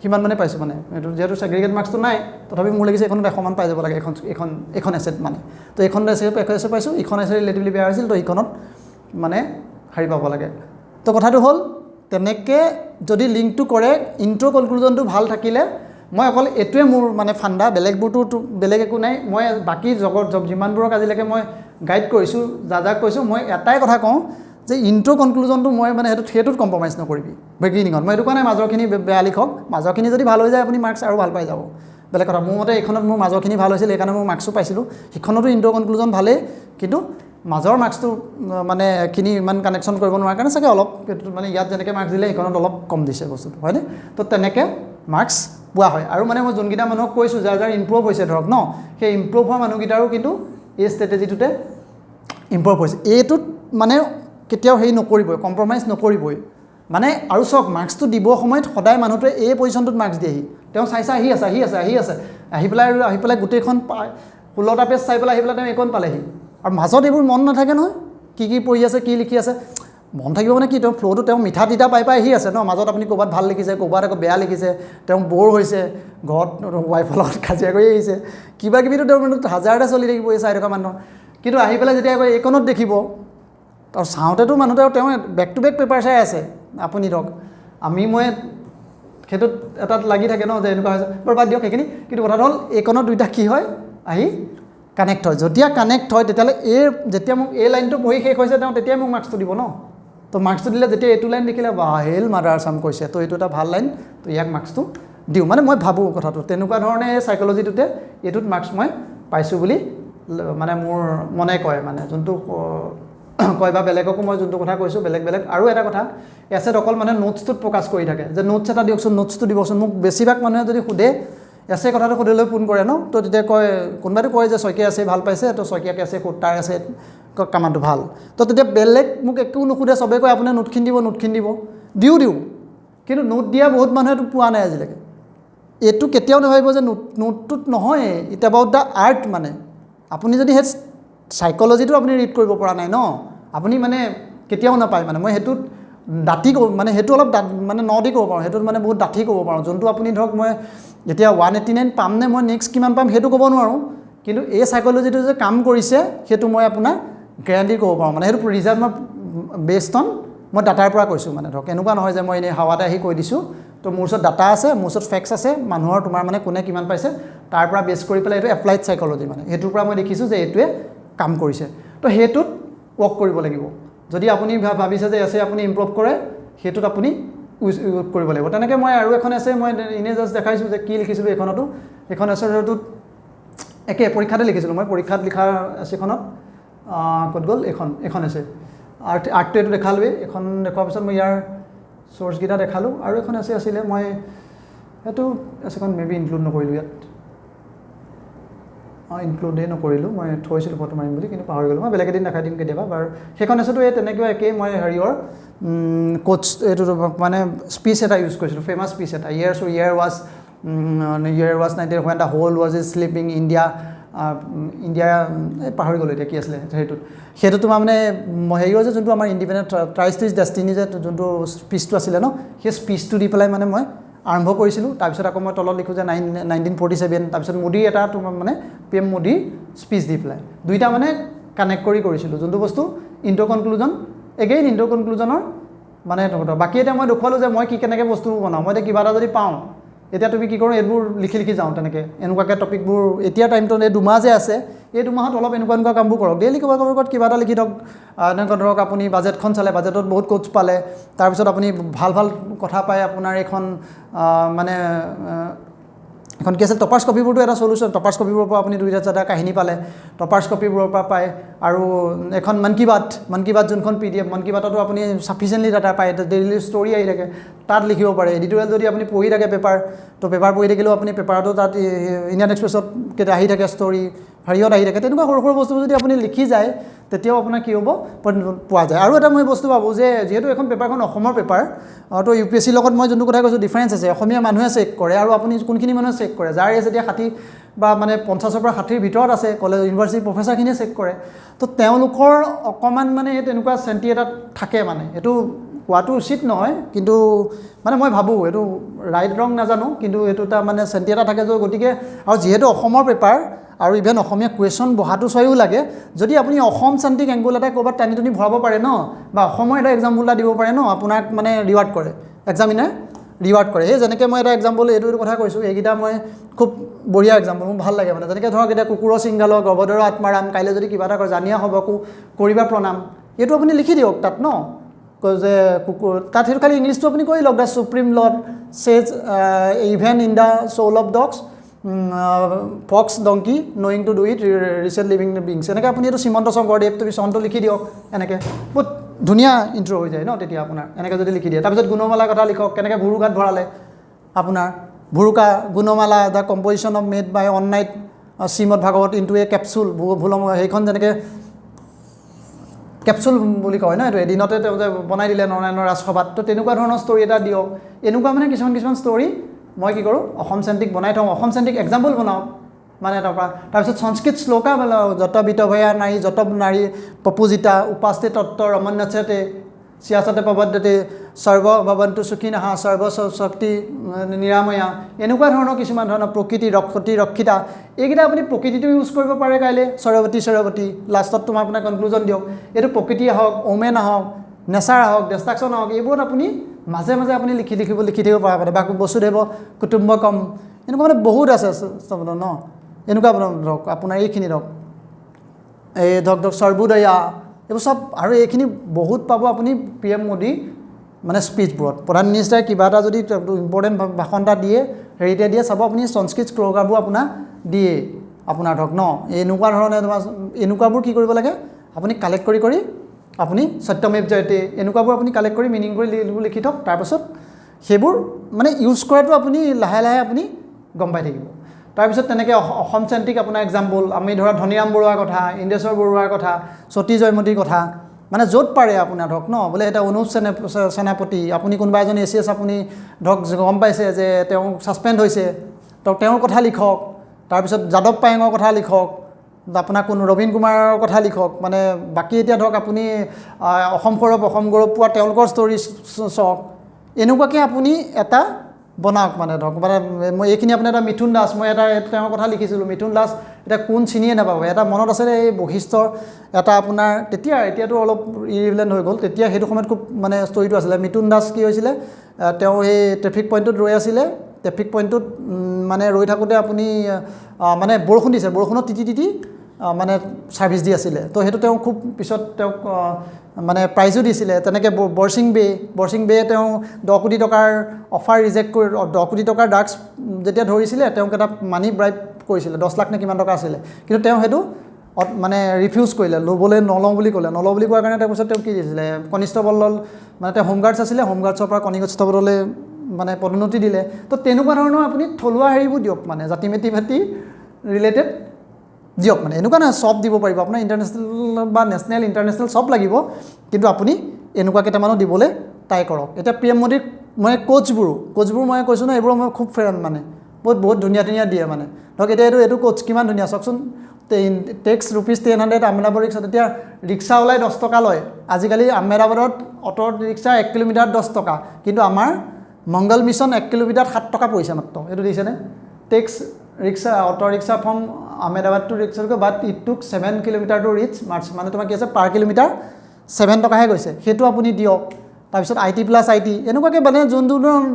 সিমান মানে পাইছোঁ মানে এইটো যিহেতু ছেগ্ৰিগেট মাৰ্কছটো নাই তথাপি মোৰ লাগিছে এইখনত 100 মান পাই যাব লাগে এইখন এছেট মানে তো এইখন এছেট পাইছোঁ ইখন এছেট ৰিলেটিভলি বেয়া হৈছিল তো এইখনত মানে হেৰি পাব লাগে তো কথাটো হ'ল তেনেকৈ যদি লিংকটো কৰে ইণ্ট্ৰ' কনক্লুজনটো ভাল থাকিলে মই অকল এইটোৱে মোৰ মানে ফাণ্ডা বেলেগবোৰতো বেলেগ একো নাই মই বাকী যিমানবোৰক আজিলৈকে মই গাইড কৰিছোঁ যাক কৈছোঁ মই এটাই কথা কওঁ যে ইণ্ট্ৰ' কনক্লুজনটো মই মানে সেইটোত কম্প্ৰমাইজ নকৰিবি বিগিনিঙত মই এইটো কোৱা নাই মাজৰখিনি বেয়া লিখক মাজৰখিনি যদি ভাল হৈ যায় আপুনি মাৰ্কছ আৰু ভাল পাই যাব বেলেগ কথা মোৰ মতে এইখনত মোৰ মাজৰখিনি ভাল হৈছিল সেইকাৰণে মই মাৰ্কছো পাইছিলোঁ সিখনতো ইণ্ট্ৰ' কনক্লুজন ভালেই কিন্তু মাজৰ মাৰ্কছটো মানে খিনি ইমান কানেকশ্যন কৰিব নোৱাৰাৰ কাৰণে চাগে অলপ মানে ইয়াত যেনেকৈ মাৰ্কছ দিলে সেইখনত অলপ কম দিছে বস্তুটো হয়নে তো তেনেকৈ মাৰ্কছ পোৱা হয় আৰু মানে মই যোনকেইটা মানুহক কৈছোঁ যাৰ ইম্প্ৰুভ হৈছে ধৰক ন সেই ইম্প্ৰুভ হোৱা মানুহকেইটাৰো কিন্তু এই ষ্ট্ৰেটেজিটোতে ইম্প্ৰুভ হৈছে এইটোত মানে কেতিয়াও হেৰি নকৰিবই কম্প্ৰমাইজ নকৰিবই মানে আৰু চাওক মাৰ্কছটো দিব সময়ত সদায় মানুহটোৱে এই পজিশ্যনটোত মাৰ্কছ দিয়েহি তেওঁ চাইছে আহি পেলাই গোটেইখন 16টা পেজ চাই পেলাই আহি পেলাই তেওঁ এইকণ পালেহি আৰু মাজত এইবোৰ মন নাথাকে নহয় কি পঢ়ি আছে কি লিখি আছে মন থাকিব মানে কি তেওঁ ফ্ল'টো তেওঁ মিঠা তিতা পাই আহি আছে ন মাজত আপুনি ক'ৰবাত ভাল লিখিছে ক'ৰবাত আকৌ বেয়া লিখিছে তেওঁ ব'ৰ হৈছে ঘৰত ৱাইফৰ লগত কাজিয়া কৰি আহিছে কিবাকিবিতো তেওঁ হাজাৰটা চলি থাকিব এই চাই থকা মানুহৰ কিন্তু আহি পেলাই যেতিয়া এইকণত দেখিব আৰু চাওঁতেতো মানুহটো তেওঁ বেক টু বেক পেপাৰ চাই আছে আপুনি ধৰক মই সেইটোত এটাত লাগি থাকে ন যে এনেকুৱা হৈছে বাৰু বাদ দিয়ক সেইখিনি কিন্তু কথাটো হ'ল এইকণত দুইটা কি হয় আহি কানেক্ট হয় যেতিয়া কানেক্ট হয় তেতিয়াহ'লে যেতিয়া মোক এই লাইনটো পঢ়ি শেষ হৈছে তেওঁ তেতিয়াই মোক মাৰ্কছটো দিব ন তো মাৰ্কছটো দিলে যেতিয়া এইটো লাইন দেখিলে বা হেল মাদাৰ চাম কৈছে তো এইটো এটা ভাল লাইন তো ইয়াক মাৰ্কছটো দিওঁ মানে মই ভাবোঁ কথাটো তেনেকুৱা ধৰণে চাইক'লজিটোতে এইটোত মাৰ্কছ মই পাইছোঁ বুলি মানে মোৰ মনে কয় মানে যোনটো কয় বা বেলেগকো মই যোনটো কথা কৈছোঁ বেলেগ আৰু এটা কথা এছেট অকল মানে নোটছটোত ফ'কাছ কৰি থাকে যে নোটছ এটা দিয়কচোন নোটছটো দিবচোন মোক বেছিভাগ মানুহে যদি সোধে এছে কথাটো সুধিলৈ ফোন কৰে ন তো তেতিয়া কয় কোনোবাইতো কয় যে শইকীয়া আছে ভাল পাইছে তো শইকীয়াকে আছে তাৰ আছে কামানটো ভাল তো তেতিয়া বেলেগ মোক একো নুসুধে চবেই কয় আপোনাৰ নোটখিনি দিব দিওঁ কিন্তু নোট দিয়া বহুত মানুহেতো পোৱা নাই আজিলৈকে এইটো কেতিয়াও নাভাবিব যে নোটটোত নহয় ইট এবাউট দ্য আৰ্ট মানে আপুনি যদি সেই চাইক'লজিটো আপুনি ৰিড কৰিব পৰা নাই ন আপুনি মানে কেতিয়াও নাপায় মানে মই সেইটোত ডাঠি ক'ব মানে সেইটো অলপ মানে নদি ক'ব পাৰোঁ সেইটোত মানে বহুত ডাঠি ক'ব পাৰোঁ যোনটো আপুনি ধৰক মই এতিয়া 189 পাম নে মই নেক্সট কিমান পাম সেইটো ক'ব নোৱাৰোঁ কিন্তু এই চাইক'লজিটো যে কাম কৰিছে সেইটো মই আপোনাৰ গেৰাণ্টি ক'ব পাৰোঁ মানে সেইটো ৰিজাল্ট মই বেছড অন মই ডাটাৰ পৰা কৈছোঁ মানে ধৰক এনেকুৱা নহয় যে মই এনেই হাৱাতে আহি কৈ দিছোঁ তো মোৰ ওচৰত ডাটা আছে মোৰ ওচৰত ফেক্টছ আছে মানুহৰ তোমাৰ মানে কোনে কিমান পাইছে তাৰ পৰা বেছ কৰি পেলাই এইটো এপ্লাইড চাইক'লজি মানে সেইটোৰ পৰা মই দেখিছোঁ যে এইটোৱে কাম কৰিছে তো সেইটোত ৱৰ্ক কৰিব লাগিব যদি আপুনি ভাবিছে যে এছে আপুনি ইম্প্ৰুভ কৰে সেইটোত আপুনি ইউজ কৰিব লাগিব তেনেকৈ মই আৰু এখন আছে মই এনেই জাষ্ট দেখাইছোঁ যে কি লিখিছিলোঁ এইখনতো এইখন এছেটোত একে পৰীক্ষাতে লিখিছিলোঁ মই পৰীক্ষাত লিখাৰ এছেখনত ক'ত গ'ল এইখন আছে আৰ্টটো এইটো দেখালোৱেই এইখন দেখুৱাৰ পিছত মই ইয়াৰ চ'ৰ্চকেইটা দেখালোঁ আৰু এখন আছিলে মই সেইটো এছেখন মেবি ইনক্লুড নকৰিলোঁ ইয়াত ইনক্লুডেই নকৰিলোঁ মই থৈছিলোঁ ফটো মাৰিম বুলি কিন্তু পাহৰি গ'লোঁ মই বেলেগ এদিন দেখাই দিম কেতিয়াবা বাৰু সেইখন এছেটো এই তেনেকৈ একেই মই হেৰিয়ৰ কোচ এইটো মানে স্পীচ এটা ইউজ কৰিছিলোঁ ফেমাছ স্পীচ এটা year was year was 90 when the whole was sleeping India পাহৰি গ'লোঁ এতিয়া কি আছিলে সেইটো তোমাৰ মানে হেৰিও যে যোনটো আমাৰ ইণ্ডিপেণ্ডেণ্ট ট্ৰাইজ টু ডেষ্টিনি যে যোনটো স্পীচটো আছিলে ন সেই স্পীচটো দি পেলাই মানে মই আৰম্ভ কৰিছিলোঁ তাৰপিছত আকৌ মই তলত লিখোঁ যে 1947 তাৰপিছত মোদী এটা তোমাৰ মানে PM মোদীৰ স্পীচ দি পেলাই দুইটা মানে কানেক্ট কৰিছিলোঁ যোনটো বস্তু ইণ্টো কনক্লুজন এগেইন ইণ্টো কনক্লুজনৰ মানে বাকী এতিয়া মই দেখুৱালোঁ যে মই কি কেনেকৈ বস্তুবোৰ বনাওঁ মই এতিয়া কিবা এটা যদি পাওঁ এতিয়া তুমি কি কৰোঁ এইবোৰ লিখি যাওঁ তেনেকৈ এনেকুৱাকৈ টপিকবোৰ এতিয়া টাইমটো এই দুমাহ যে আছে এই দুমাহত অলপ এনেকুৱা কামবোৰ কৰক ডেইলি ক'ৰবাত কিবা এটা লিখি থওক এনেকুৱা ধৰক আপুনি বাজেটখন চালে বাজেটত বহুত কোচ পালে তাৰপিছত আপুনি ভাল কথা পায় আপোনাৰ এইখন মানে এখন কি আছিল টপাৰ্ছ কপিবোৰটো এটা চলিউশ্যন টপাৰ্ছ কপিবোৰৰ পৰা আপুনি দুইটা চাৰিটা কাহিনী পালে টপাৰ্ছ কপিবোৰৰ পৰা পায় আৰু এখন মন কি বাত যোনখন PDF মন কি বাততো আপুনি চাফিচিয়েণ্টলি ডাটা পায় ডেইলি ষ্টৰি আহি থাকে তাত লিখিব পাৰে এডিটৰিয়েল যদি আপুনি পঢ়ি থাকে পেপাৰ পঢ়ি থাকিলেও আপুনি পেপাৰতো তাত ইণ্ডিয়ান এক্সপ্ৰেছত কেতিয়া আহি থাকে ষ্টৰি হেৰিয়ত আহি থাকে তেনেকুৱা সৰু বস্তুবোৰ যদি আপুনি লিখি যায় তেতিয়াও আপোনাৰ কি হ'ব পোৱা যায় আৰু এটা মই বস্তু ভাবোঁ যে যিহেতু এখন পেপাৰখন অসমৰ পেপাৰ তো UPSC লগত মই যোনটো কথা কৈছোঁ ডিফাৰেঞ্চ আছে অসমীয়া মানুহে চেক কৰে আৰু আপুনি কোনখিনি মানুহে চেক কৰে যাৰ এজ এতিয়া 60 বা মানে 50ৰ পৰা 60ৰ ভিতৰত আছে কলেজ ইউনিভাৰ্চিটি প্ৰফেচাৰখিনিয়ে চেক কৰে তো তেওঁলোকৰ অকণমান মানে তেনেকুৱা চেণ্টি এটা থাকে মানে এইটো কোৱাটো উচিত নহয় কিন্তু মানে মই ভাবোঁ এইটো ৰাইট ৰং নাজানো কিন্তু এইটো এটা মানে চেণ্টি এটা থাকে গতিকে আৰু যিহেতু অসমৰ পেপাৰ আৰু ইভেন অসমীয়া কুৱেশ্যন বহাটো চাইও লাগে যদি আপুনি অসম চেণ্ট্ৰিক এংগুল এটা ক'ৰবাত টানি ভৰাব পাৰে ন বা অসমৰ এটা এক্সাম্পল এটা দিব পাৰে ন আপোনাক মানে ৰিৱাৰ্ড কৰে এক্সামিনাৰ ৰিৱাৰ্ড কৰে এই যেনেকৈ মই এটা এক্সাম্পল এইটো কথা কৈছোঁ এইকেইটা মই খুব বঢ়িয়া এক্সাম্পল মোৰ ভাল লাগে মানে যেনেকৈ ধৰক এতিয়া কুকুৰৰ চিংগালক গৰ্ভদৰ আত্মাৰাম কাইলৈ যদি কিবা এটা কৰে জানিয়া হ'বকো কৰিবা প্ৰণাম এইটো আপুনি লিখি দিয়ক তাত ন যে কুকুৰ তাত সেইটো খালি ইংলিছটো আপুনি কৈ লওক the supreme lord says even in the soul of dogs fox donkey knowing to do it recent living beings এনেকৈ আপুনি এইটো শ্ৰীমন্ত শংকৰদেৱ তুমি চনটো লিখি দিয়ক এনেকৈ বহুত ধুনীয়া ইণ্ট্ৰ' হৈ যায় ন তেতিয়া আপোনাৰ এনেকৈ যদি লিখি দিয়ে তাৰপিছত গুণমালাৰ কথা লিখক কেনেকৈ ভুৰুকাত ভৰালে আপোনাৰ ভুৰুকা Gunamala the composition of made by on night Shrimad Bhagavat into a capsule volume সেইখন যেনেকৈ কেপচুল বুলি কয় ন এইটো এদিনতে তেওঁ যে বনাই দিলে নৰনাৰায়ণৰ ৰাজসভাত তো তেনেকুৱা ধৰণৰ ষ্টৰি এটা দিয়ক এনেকুৱা মানে কিছুমান ষ্টৰি মই কি কৰোঁ অসম চেণ্ট্ৰিক বনাই থওঁ অসম চেণ্ট্ৰিক এক্সাম্পল বনাওঁ মানে তাৰপিছত সংস্কৃত শ্লোকা যত বিতভয়া নাৰী যত নাৰী পপুজিতা উপাস্তে তত্ত্ব ৰমন্যচতে চিয়াচতে প্ৰবদ্ধতে সৰ্বভৱন্তু সুখীনঃ সৰ্বশক্তি নিৰাময়া এনেকুৱা ধৰণৰ কিছুমান ধৰণৰ প্ৰকৃতি ৰক্ষিতা এইকেইটা আপুনি প্ৰকৃতিটো ইউজ কৰিব পাৰে কাইলৈ সৰবতী লাষ্টত তোমাৰ আপোনাৰ কনক্লুজন দিয়ক এইটো প্ৰকৃতি আহক ওমেন আহক নেচাৰ আহক ডিষ্ট্ৰাকশ্যন আহক এইবোৰত আপুনি মাজে আপুনি লিখি থাকিব পাৰে বা বসুধৈৱ কুটুম্বকম এনেকুৱা মানে বহুত আছে ন এনেকুৱা ধৰক আপোনাৰ এইখিনি ধৰক এই ধৰক সৰ্বোদয়া এইবোৰ চব আৰু এইখিনি বহুত পাব আপুনি PM মোদী মানে স্পীচবোৰত প্ৰধান মিনিষ্টাৰে কিবা এটা যদি ইম্পৰ্টেণ্ট ভাষণ এটা দিয়ে হেৰিতে দিয়ে চাব আপুনি সংস্কৃত শ্লোকাবোৰ আপোনাৰ দিয়ে আপোনাৰ ধৰক ন এনেকুৱা ধৰণে তোমাৰ এনেকুৱাবোৰ কি কৰিব লাগে আপুনি কালেক্ট কৰি আপুনি সত্যমেৱ জয়তে এনেকুৱাবোৰ আপুনি কালেক্ট কৰি মিনিং কৰি লিখি থওক তাৰপাছত সেইবোৰ মানে ইউজ কৰাটো আপুনি লাহে আপুনি গম পাই থাকিব তাৰপিছত তেনেকৈ অসম চেণ্ট্ৰিক আপোনাৰ এক্সাম্পল আমি ধৰা ধনীৰাম বৰুৱাৰ কথা ইন্দ্ৰেশ্বৰ বৰুৱাৰ কথা সতী জয়মতীৰ কথা মানে য'ত পাৰে আপোনাৰ ধৰক ন বোলে এটা অনুপ সেনাপতি আপুনি কোনোবা এজন ACS আপুনি ধৰক গম পাইছে যে তেওঁ ছাছপেণ্ড হৈছে তো তেওঁৰ কথা লিখক তাৰপিছত যাদৱ পায়েঙৰ কথা লিখক আপোনাৰ কোনো ৰবীন কুমাৰৰ কথা লিখক মানে বাকী এতিয়া ধৰক আপুনি অসম গৌৰৱ পোৱা তেওঁলোকৰ ষ্টৰি চাওক এনেকুৱাকৈ আপুনি এটা বনাওক মানে ধৰক মানে মই এইখিনি আপোনাৰ এটা মিথুন দাস মই এটা তেওঁৰ কথা লিখিছিলোঁ মিথুন দাস এতিয়া কোন চিনিয়ে নাপাব এটা মনত আছে এই বৈশিষ্ট্যৰ এটা আপোনাৰ এতিয়াতো অলপ ইৰিলেভেণ্ট হৈ গ'ল তেতিয়া সেইটো সময়ত খুব মানে ষ্টৰিটো আছিলে মিথুন দাস কি হৈছিলে তেওঁ সেই ট্ৰেফিক পইণ্টত ৰৈ আছিলে ট্ৰেফিক পইণ্টত মানে ৰৈ থাকোঁতে আপুনি মানে বৰষুণ দিছে বৰষুণত তিতি মানে ছাৰ্ভিচ দি আছিলে তো সেইটো তেওঁ খুব পিছত তেওঁক মানে প্ৰাইজো দিছিলে তেনেকৈ বৰচিং বে তেওঁ 10 কোটি টকাৰ অফাৰ ৰিজেক্ট কৰি 10 কোটি টকাৰ ড্ৰাগছ যেতিয়া ধৰিছিলে তেওঁক এটা মানি ব্ৰাইব কৰিছিলে 10 লাখ নে কিমান টকা আছিলে কিন্তু তেওঁ সেইটো মানে ৰিফিউজ কৰিলে নলওঁ বুলি কোৱাৰ কাৰণে তাৰপিছত তেওঁ কি দিছিলে কনিষ্টবল মানে তেওঁ হোমগাৰ্ডছ আছিলে হোমগাৰ্ডছৰ পৰা কনিষ্টবললৈ মানে পদোন্নতি দিলে তো তেনেকুৱা ধৰণৰ আপুনি থলুৱা হেৰিবোৰ দিয়ক মানে জাতি ভাতি ৰিলেটেড দিয়ক মানে এনেকুৱা নহয় চব দিব পাৰিব আপোনাৰ ইণ্টাৰনেশ্যনেল বা নেশ্যনেল ইণ্টাৰনেশ্যনেল চব লাগিব কিন্তু আপুনি এনেকুৱা কেইটামানো দিবলৈ ট্ৰাই কৰক এতিয়া PM মোদীৰ মই কোচবোৰ মই কৈছোঁ ন এইবোৰ মই খুব ফেৰান মানে বহুত ধুনীয়া ধুনীয়া দিয়ে মানে ধৰক এতিয়া এইটো কোচ কিমান ধুনীয়া চাওকচোন টেক্স ₹1000 আহমেদাবাদ ৰিক্সা তেতিয়া ৰিক্সা ওলাই 10 টকা লয় আজিকালি আহমেদাবাদত অটো ৰিক্সা 1 কিলোমিটাৰ 10 টকা কিন্তু আমাৰ মংগল মিছন 1 কিলোমিটাৰ 7 টকা পইচা মাত্ৰ এইটো দিছেনে taxi rickshaw auto rickshaw from Ahmedabad to rickshaw but it took 7 kilometre two rich March মানে তোমাৰ কি আছে পাৰ কিলোমিটাৰ 7 টকাহে গৈছে সেইটো আপুনি দিয়ক তাৰপিছত IT প্লাছ IT এনেকুৱাকৈ মানে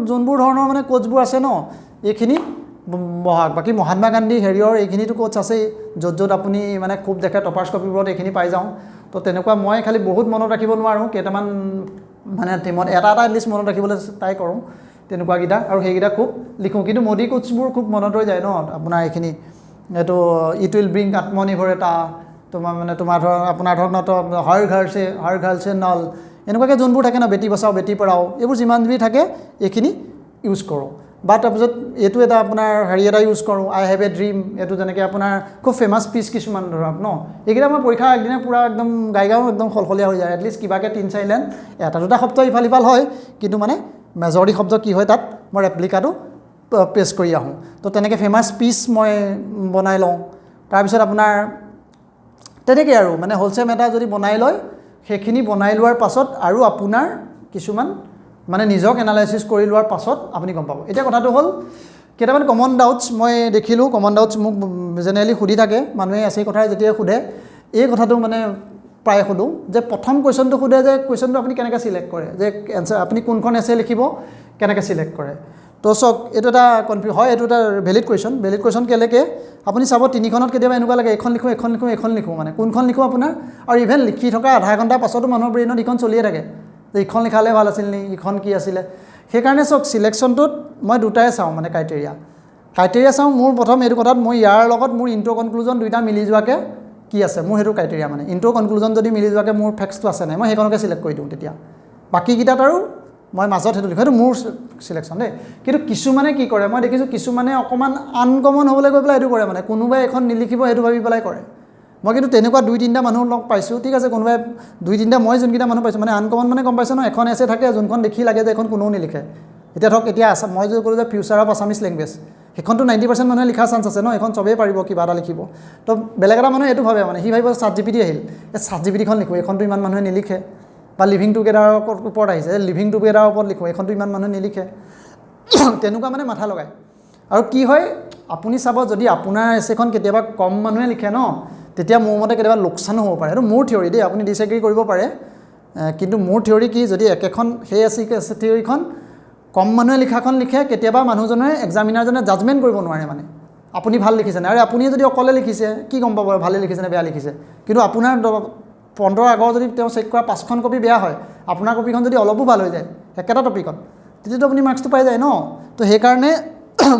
যোনবোৰ ধৰণৰ মানে কোচবোৰ আছে ন এইখিনি বাকী মহাত্মা গান্ধী হেৰিয়ৰ এইখিনিতো কোচ আছেই য'ত আপুনি মানে খুব দেখে টপাৰ্ছ কপিবোৰত এইখিনি পাই যাওঁ তো তেনেকুৱা মই খালি বহুত মনত ৰাখিব নোৱাৰোঁ কেইটামান মানে টিমত এটা এটলিষ্ট মনত ৰাখিবলৈ ট্ৰাই কৰোঁ তেনেকুৱাকেইটা আৰু সেইকেইটা খুব লিখোঁ কিন্তু মোদী কোচবোৰ খুব মনত ৰৈ যায় ন আপোনাৰ এইখিনি এইটো ইট উইল ব্ৰিং আত্মনিৰ্ভৰতা তোমাৰ ধৰক আপোনাৰ ধৰক হৰ ঘৰ সে নল এনেকুৱাকৈ যোনবোৰ থাকে ন বেটি বচাও বেটি পঢ়াও এইবোৰ যিমানবোৰ থাকে এইখিনি ইউজ কৰোঁ বা তাৰপিছত এইটো এটা আপোনাৰ হেৰি এটা ইউজ কৰোঁ আই হেভ এ ড্ৰিম এইটো যেনেকৈ আপোনাৰ খুব ফেমাছ পিচ কিছুমান ধৰক ন এইকেইটা মই পৰীক্ষা একদিনে পূৰা একদম গাওঁ একদম সলসলীয়া হৈ যায় এটলিষ্ট কিবাকৈ 3-4 লাইন এটা দুটা শব্দ ইফাল সিফাল হয় কিন্তু মানে মেজৰিটি শব্দ কি হয় তাত মই ৰেপ্লিকাটো পেষ্ট কৰি আহোঁ তো তেনেকৈ ফেমাছ পিচ মই বনাই লওঁ তাৰপিছত আপোনাৰ তেনেকৈ আৰু মানে হোলচেম এটা যদি বনাই লয় সেইখিনি বনাই লোৱাৰ পাছত আৰু আপোনাৰ কিছুমান মানে নিজক এনালাইচিছ কৰি লোৱাৰ পাছত আপুনি গম পাব এতিয়া কথাটো হ'ল কেইটামান কমন ডাউটছ মই দেখিলোঁ কমন ডাউটছ মোক জেনেৰেলি সুধি থাকে মানুহে আছে কথাই যেতিয়া সোধে এই কথাটো মানে প্ৰায় সোধোঁ যে প্ৰথম কুৱেশ্যনটো সোধে যে কুৱেশ্যনটো আপুনি কেনেকৈ চিলেক্ট কৰে যে এনচাৰ আপুনি কোনখন এছে লিখিব কেনেকৈ চিলেক্ট কৰে তো চাওক এইটো এটা হয় এইটো এটা ভেলিড কুৱেশ্যন কেলৈকে আপুনি চাব তিনিখনত কেতিয়াবা এনেকুৱা লাগে এখন লিখোঁ মানে কোনখন লিখোঁ আপোনাৰ আৰু ইভেন লিখি থকা আধা ঘণ্টাৰ পাছতো মানুহৰ ব্ৰেইনত ইখন চলিয়ে থাকে যে ইখন লিখালে ভাল আছিল নি ইখন কি আছিলে সেইকাৰণে চাওক চিলেকশ্যনটোত মই দুটাই চাওঁ মানে ক্ৰাইটেৰিয়া চাওঁ মোৰ প্ৰথম এইটো কথাত মই ইয়াৰ লগত মোৰ ইণ্ট্ৰ কনক্লুজন দুইটা মিলি যোৱাকৈ কি আছে মোৰ সেইটো ক্ৰাইটেৰিয়া মানে ইণ্ট্ৰ কনক্লুজন যদি মিলি যোৱাকৈ মোৰ ফেক্সটো আছে নাই মই সেইখনকে চিলেক্ট কৰি দিওঁ তেতিয়া বাকীকেইটাত আৰু মই মাজত সেইটো লিখোঁ সেইটো মোৰ চিলেকশ্যন দেই কিন্তু কিছুমানে কি কৰে মই দেখিছোঁ কিছুমানে অকণমান আনকমন হ'বলৈ গৈ পেলাই এইটো কৰে মানে কোনোবাই এখন নিলিখিব সেইটো ভাবি পেলাই কৰে মই কিন্তু তেনেকুৱা 2-3টা মানুহ লগ পাইছোঁ ঠিক আছে কোনোবাই 2-3টা মই যোনকেইটা মানুহ পাইছোঁ মানে আনকমন মানে গম পাইছোঁ ন এখন এছে থাকে যোনখন দেখি লাগে যে এখন কোনেও নিলিখে এতিয়া ধৰক এতিয়া মই যদি ক'লোঁ যে ফিউচাৰ অফ আছামিজ লেংগুৱেজ সেইখনতো 90% মানুহে লিখা চান্স আছে ন এখন চবেই পাৰিব কিবা এটা লিখিব তো বেলেগ এটা মানুহে এইটো ভাবে মানে সি ভাবিব ChatGPT আহিল এই ChatGPTখন লিখোঁ এইখনতো ইমান মানুহে নিলিখে বা লিভিং টুগেডাৰৰ ওপৰত আহিছে লিভিং টুগেডাৰৰ ওপৰত লিখোঁ এইখনতো ইমান মানুহে নিলিখে তেনেকুৱা মানে মাথা লগায় আৰু কি হয় আপুনি চাব যদি আপোনাৰ এছেখন কেতিয়াবা কম মানুহে লিখে ন তেতিয়া মোৰ মতে কেতিয়াবা লোকচানো হ'ব পাৰে এইটো মোৰ থিয়ৰী দেই আপুনি ডিছএগ্ৰী কৰিব পাৰে কিন্তু মোৰ থিয়ৰী কি যদি একেখন সেই থিয়ৰীখন কম মানুহে লিখাখন লিখে কেতিয়াবা মানুহজনে এক্সামিনাৰজনে জাজমেণ্ট কৰিব নোৱাৰে মানে আপুনি ভাল লিখিছেনে আৰু আপুনি যদি অকলে লিখিছে কি গম পাব ভালে লিখিছেনে বেয়া লিখিছে কিন্তু আপোনাৰ 15 আগৰ যদি তেওঁ চেক কৰা 5খন কপি বেয়া হয় আপোনাৰ কপিখন যদি অলপো ভাল হৈ যায় একেটা টপিকত তেতিয়াতো আপুনি মাৰ্কছটো পাই যায় ন তো সেইকাৰণে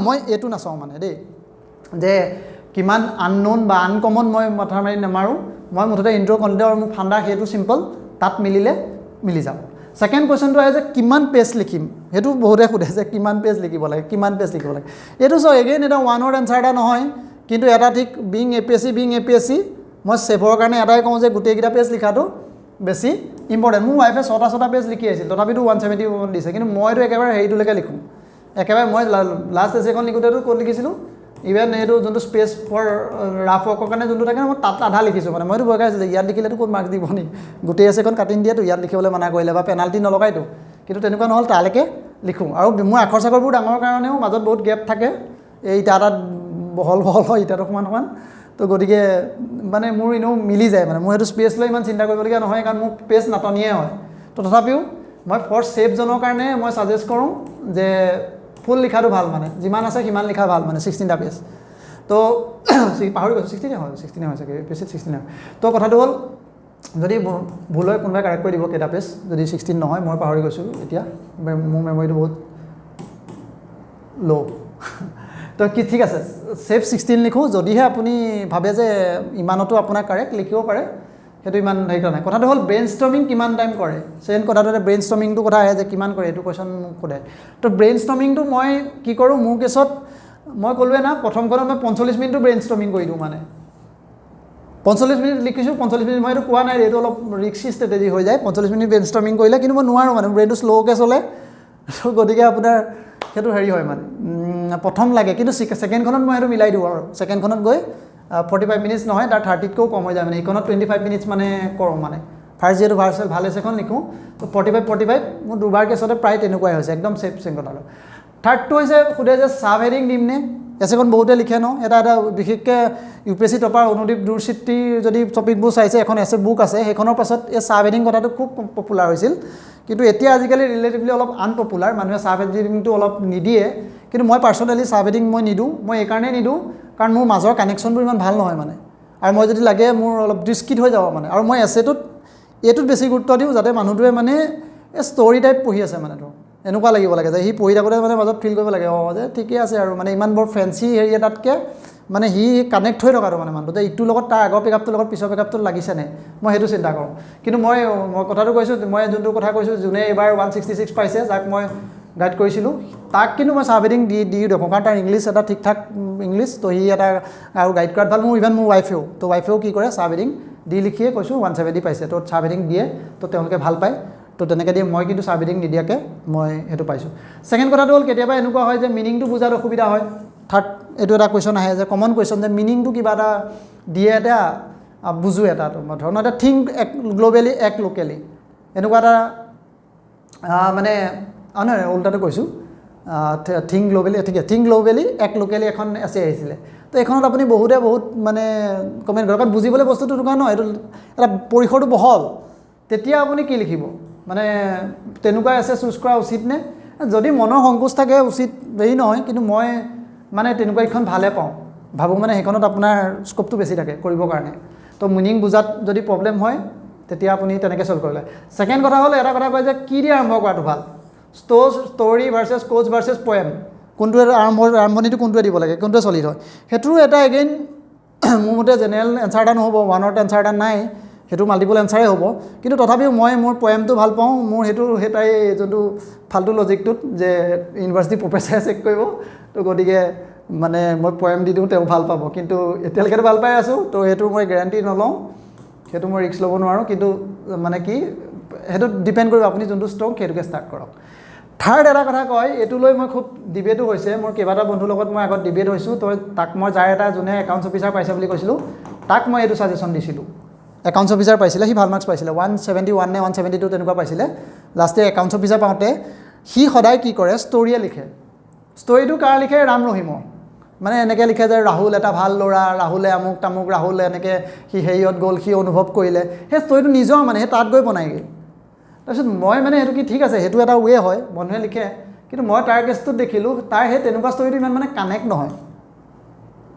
মই এইটো নাচাওঁ মানে দেই যে কিমান আননোন বা আনকমন মই মাথা মাৰি নামাৰোঁ মই মুঠতে ইণ্ট্ৰ কণ্টেণ্ট আৰু মোৰ ফাণ্ডা সেইটো চিম্পল তাত মিলিলে মিলি যাব সেকেণ্ড কুৱেশ্যনটো আহে যে কিমান পেজ লিখিম সেইটো বহুতে সোধে যে কিমান পেজ লিখিব লাগে এইটো চাওক এগেইন এটা ওৱান ৱৰ্ড এনচাৰ এটা নহয় কিন্তু এটা ঠিক বিং APSC মই ছেভৰ কাৰণে এটাই কওঁ যে গোটেইকেইটা পেজ লিখাটো বেছি ইম্পৰ্টেণ্ট মোৰ ৱাইফে 6টা পেজ লিখি আহিছিল তথাপিতো 170 দিছে কিন্তু মইতো একেবাৰে হেৰিটোলৈকে লিখোঁ একেবাৰে মই লাষ্ট এছেখন লিখোঁতেতো ক'ত লিখিছিলোঁ ইভেন এইটো যোনটো স্পেচ ফৰ ৰাফ ৱৰ্কৰ কাৰণে যোনটো থাকে মই তাত আধা লিখিছোঁ মানে মইতো ভয় খাইছিলোঁ ইয়াত লিখিলেতো ক'ত মাৰ্কছ দিব নি গোটেই এছেখন কাটি নিদিয়েতো ইয়াত লিখিবলৈ মানা কৰিলে বা পেনাল্টি নলগাইতো কিন্তু তেনেকুৱা নহ'ল তালৈকে লিখোঁ আৰু মোৰ আখৰ চাখৰবোৰ ডাঙৰ কাৰণেও মাজত বহুত গেপ থাকে এই ইটা এটাত বহল হয় ইটাটো সমান তো গতিকে মানে মোৰ এনেও মিলি যায় মানে মোৰ সেইটো স্পেচ লৈ ইমান চিন্তা কৰিবলগীয়া নহয় কাৰণ মোৰ পেজ নাটনিয়ে হয় তো তথাপিও মই ফৰ ছেফ জনৰ কাৰণে মই ছাজেষ্ট কৰোঁ যে ফুল লিখাটো ভাল মানে যিমান আছে সিমান লিখা ভাল মানে 16টা পেজ তো পাহৰি গৈছোঁ 16 হয় চাগে পেজত 16 হয় তো কথাটো হ'ল যদি ভুল হয় কোনোবাই কাৰেক্ট কৰি দিব কেইটা পেজ যদি 16 নহয় মই পাহৰি গৈছোঁ এতিয়া মোৰ মেমৰিটো বহুত ল' তো কি ঠিক আছে ছেফ 16 লিখোঁ যদিহে আপুনি ভাবে যে ইমানতো আপোনাৰ কাৰেক্ট লিখিব পাৰে সেইটো ইমান হেৰি কৰা নাই কথাটো হ'ল ব্ৰেইন ষ্টৰ্মিং কিমান টাইম কৰে ছেকেণ্ড কথাটো ব্ৰেইন ষ্টৰ্মিংটো কথা আহে যে কিমান কৰে এইটো কুৱেশ্যন মোক সোধে তো ব্ৰেইন ষ্টৰ্মিংটো মই কি কৰোঁ মোৰ কেছত মই ক'লোৱে না প্ৰথমখনত মই 45 মিনিটটো ব্ৰেইন ষ্টৰ্মিং কৰি দিওঁ মানে 45 মিনিট লিখিছোঁ 45 মিনিট মই এইটো কোৱা নাই এইটো অলপ ৰিক্সি ষ্ট্ৰেটেজি হৈ যায় 45 মিনিট ব্ৰেইন ষ্টৰ্মিং কৰিলে কিন্তু মই নোৱাৰোঁ মানে ব্ৰেইনটো শ্ল'কৈ চলে গতিকে আপোনাৰ সেইটো হেৰি হয় মানে প্ৰথম লাগে, কিন্তু ছেকেণ্ডখনত মই সেইটো মিলাই দিওঁ আৰু ছেকেণ্ডখনত গৈ 45 মিনিটছ নহয়, তাৰ 30তকৈও কম হৈ যায় মানে, এইখনত 25 মিনিটছ মানে কৰোঁ মানে। ফাৰ্ষ্ট যিহেতু ভাৰ্চুৱেল ভাল হৈছে এখন লিখোঁ, তো 45 মোৰ দুবাৰ কেছতে প্ৰায় তেনেকুৱাই হৈছে, একদম ছেম কথা আৰু। থাৰ্ডটো হৈছে সোধে যে চাব হেডিং দিম নে, এছেখন বহুতে লিখে ন, এটা বিশেষকৈ UPSC টপাৰ অনুদীপ দুৰচিত্ৰীৰ যদি টপিকবোৰ চাইছে, এখন এছে বুক আছে, সেইখনৰ পাছত এই চাব হেডিং কথাটো খুব পপুলাৰ হৈছিল, কিন্তু এতিয়া আজিকালি ৰিলেটিভলি অলপ আনপপুলাৰ, মানুহে চাব হেডিংটো অলপ নিদিয়ে, কিন্তু মই পাৰ্চনেলি চাব হেডিং মই নিদিওঁ, মই এইকাৰণেই নিদিওঁ কাৰণ মোৰ মাজৰ কানেকশ্যনবোৰ ইমান ভাল নহয় মানে, আৰু মই যদি লাগে মোৰ অলপ ডিস্কিট হৈ যাব মানে, আৰু মই এছেটোত এইটোত বেছি গুৰুত্ব দিওঁ যাতে মানুহটোৱে মানে এই ষ্টৰি টাইপ পঢ়ি আছে মানে, ধৰক এনেকুৱা লাগিব লাগে যে সি পঢ়ি থাকোঁতে মানে মাজত ফিল কৰিব লাগে, যে ঠিকে আছে আৰু মানে ইমান বৰ ফেঞ্চি হেৰি এটাতকৈ মানে সি কানেক্ট হৈ থকাটো মানে মানুহটো, যে ইটোৰ লগত তাৰ আগৰ পেকআপটোৰ লগত পিছৰ পেকআপটোত লাগিছেনে, মই সেইটো চিন্তা কৰোঁ। কিন্তু মই কথাটো কৈছোঁ, মই যোনটো কথা কৈছোঁ, যোনে এইবাৰ 166 পাইছে, যাক মই গাইড কৰিছিলোঁ, তাক কিন্তু মই চাব হেডিং দি দেখোঁ, কাৰণ তাৰ ইংলিছ এটা ঠিক ঠাক ইংলিছ, তো সি এটা আৰু গাইড কৰাত ভাল, ইভেন মোৰ ৱাইফেও কি কৰে, চাব হেডিং দি লিখিয়ে কৈছোঁ 170 পাইছে, তো চাব হেডিং দিয়ে, তো তেওঁলোকে ভাল পায়, তো তেনেকৈ দিয়ে। মই কিন্তু চাব হেডিং নিদিয়াকৈ মই সেইটো পাইছোঁ। ছেকেণ্ড কথাটো হ'ল, কেতিয়াবা এনেকুৱা হয় যে মিনিংটো বুজাত অসুবিধা হয়। থাৰ্ড এইটো এটা কুৱেশ্যন আহে যে কমন কুৱেশ্যন, যে মিনিংটো কিবা এটা দিয়ে, এটা বুজোঁ এটা ধৰণৰ, এটা থিংক এক গ্ল'বেলি এক লোকেলি, এনেকুৱা এটা মানে নহয় উল্টাটো কৈছোঁ, থিংক গ্ল'বেলি, ঠিক আছে, থিংক গ্ল'বেলি এক লোকেলি এখন এছে আহিছিলে, তো এইখনত আপুনি বহুত মানে কমেণ্ট কৰে, কাৰণ বুজিবলৈ বস্তুটো দোকান নহয়, এইটো এটা পৰিসৰটো বহল, তেতিয়া আপুনি কি লিখিব মানে, তেনেকুৱা এছে চুজ কৰা উচিত নে? যদি মনৰ সংকোচ থাকে উচিত হেৰি নহয়, কিন্তু মই মানে তেনেকুৱা এখন ভালে পাওঁ, ভাবোঁ মানে সেইখনত আপোনাৰ স্ক'পটো বেছি থাকে কৰিবৰ কাৰণে, তো মিনিং বুজাত যদি প্ৰব্লেম হয় তেতিয়া আপুনি তেনেকৈ চল্ভ কৰিলে। ছেকেণ্ড কথা হ'ল, এটা কথা কয় যে কি দিয়ে আৰম্ভ কৰাটো ভাল, story versus coach versus poem, কোনটোৱে আৰম্ভণিটো কোনটোৱে দিব লাগে, কোনটোৱে চলিড হয়, সেইটোৰো এটা এগেইন মোৰ মতে জেনেৰেল এনচাৰ এটা নহ'ব, ওৱানত এনচাৰ এটা নাই, সেইটো মাল্টিপল এনচাৰেই হ'ব, কিন্তু তথাপিও মই মোৰ পয়েমটো ভাল পাওঁ, মোৰ সেইটাই যোনটো ফাল্টু লজিকটোত যে ইউনিভাৰ্চিটি প্ৰফেচাৰে চেক কৰিব, তো গতিকে মানে মই পয়েম দি দিওঁ, তেওঁ ভাল পাব, কিন্তু এতিয়ালৈকেতো ভাল পাই আছোঁ, তো সেইটো মই গেৰাণ্টি নলওঁ, সেইটো মই ৰিস্ক ল'ব নোৱাৰোঁ, কিন্তু মানে কি সেইটো ডিপেণ্ড কৰিব আপুনি যোনটো ষ্ট্ৰং সেইটোকে ষ্টাৰ্ট কৰক। থাৰ্ড এটা কথা কয়, এইটো লৈ মই খুব ডিবেটো হৈছে, মোৰ কেইবাটা বন্ধুৰ লগত মই আগত ডিবেট হৈছোঁ, তো তাক মই যাৰ এটা যোনে একাউণ্টছ অফিচাৰ পাইছে বুলি কৈছিলোঁ, তাক মই এইটো ছাজেশ্যন দিছিলোঁ, একাউণ্টছ অফিচাৰ পাইছিলে, সি ভাল মাৰ্কছ পাইছিলে, 171 নে 172 তেনেকুৱা পাইছিলে, লাষ্ট ইয়েৰ একাউণ্টছ অফিচাৰ পাওঁতে সি সদায় কি কৰে, ষ্টৰিয়ে লিখে, ষ্টৰিটো কাৰ লিখে, ৰাম ৰহিমৰ, মানে এনেকৈ লিখে যে ৰাহুল এটা ভাল ল'ৰা, ৰাহুলে আমুক তামুক, ৰাহুলে এনেকৈ সি হেৰিয়ত গ'ল, সি অনুভৱ কৰিলে, সেই ষ্টৰিটো নিজৰ মানে সেই তাত গৈ বনায়গৈ। তাৰপিছত মই মানে সেইটো কি ঠিক আছে, সেইটো এটা ৱে হয়, মানুহে লিখে, কিন্তু মই তাৰ কেছটোত দেখিলোঁ, তাৰ সেই তেনেকুৱা ষ্টৰিটো ইমান মানে কানেক্ট নহয়,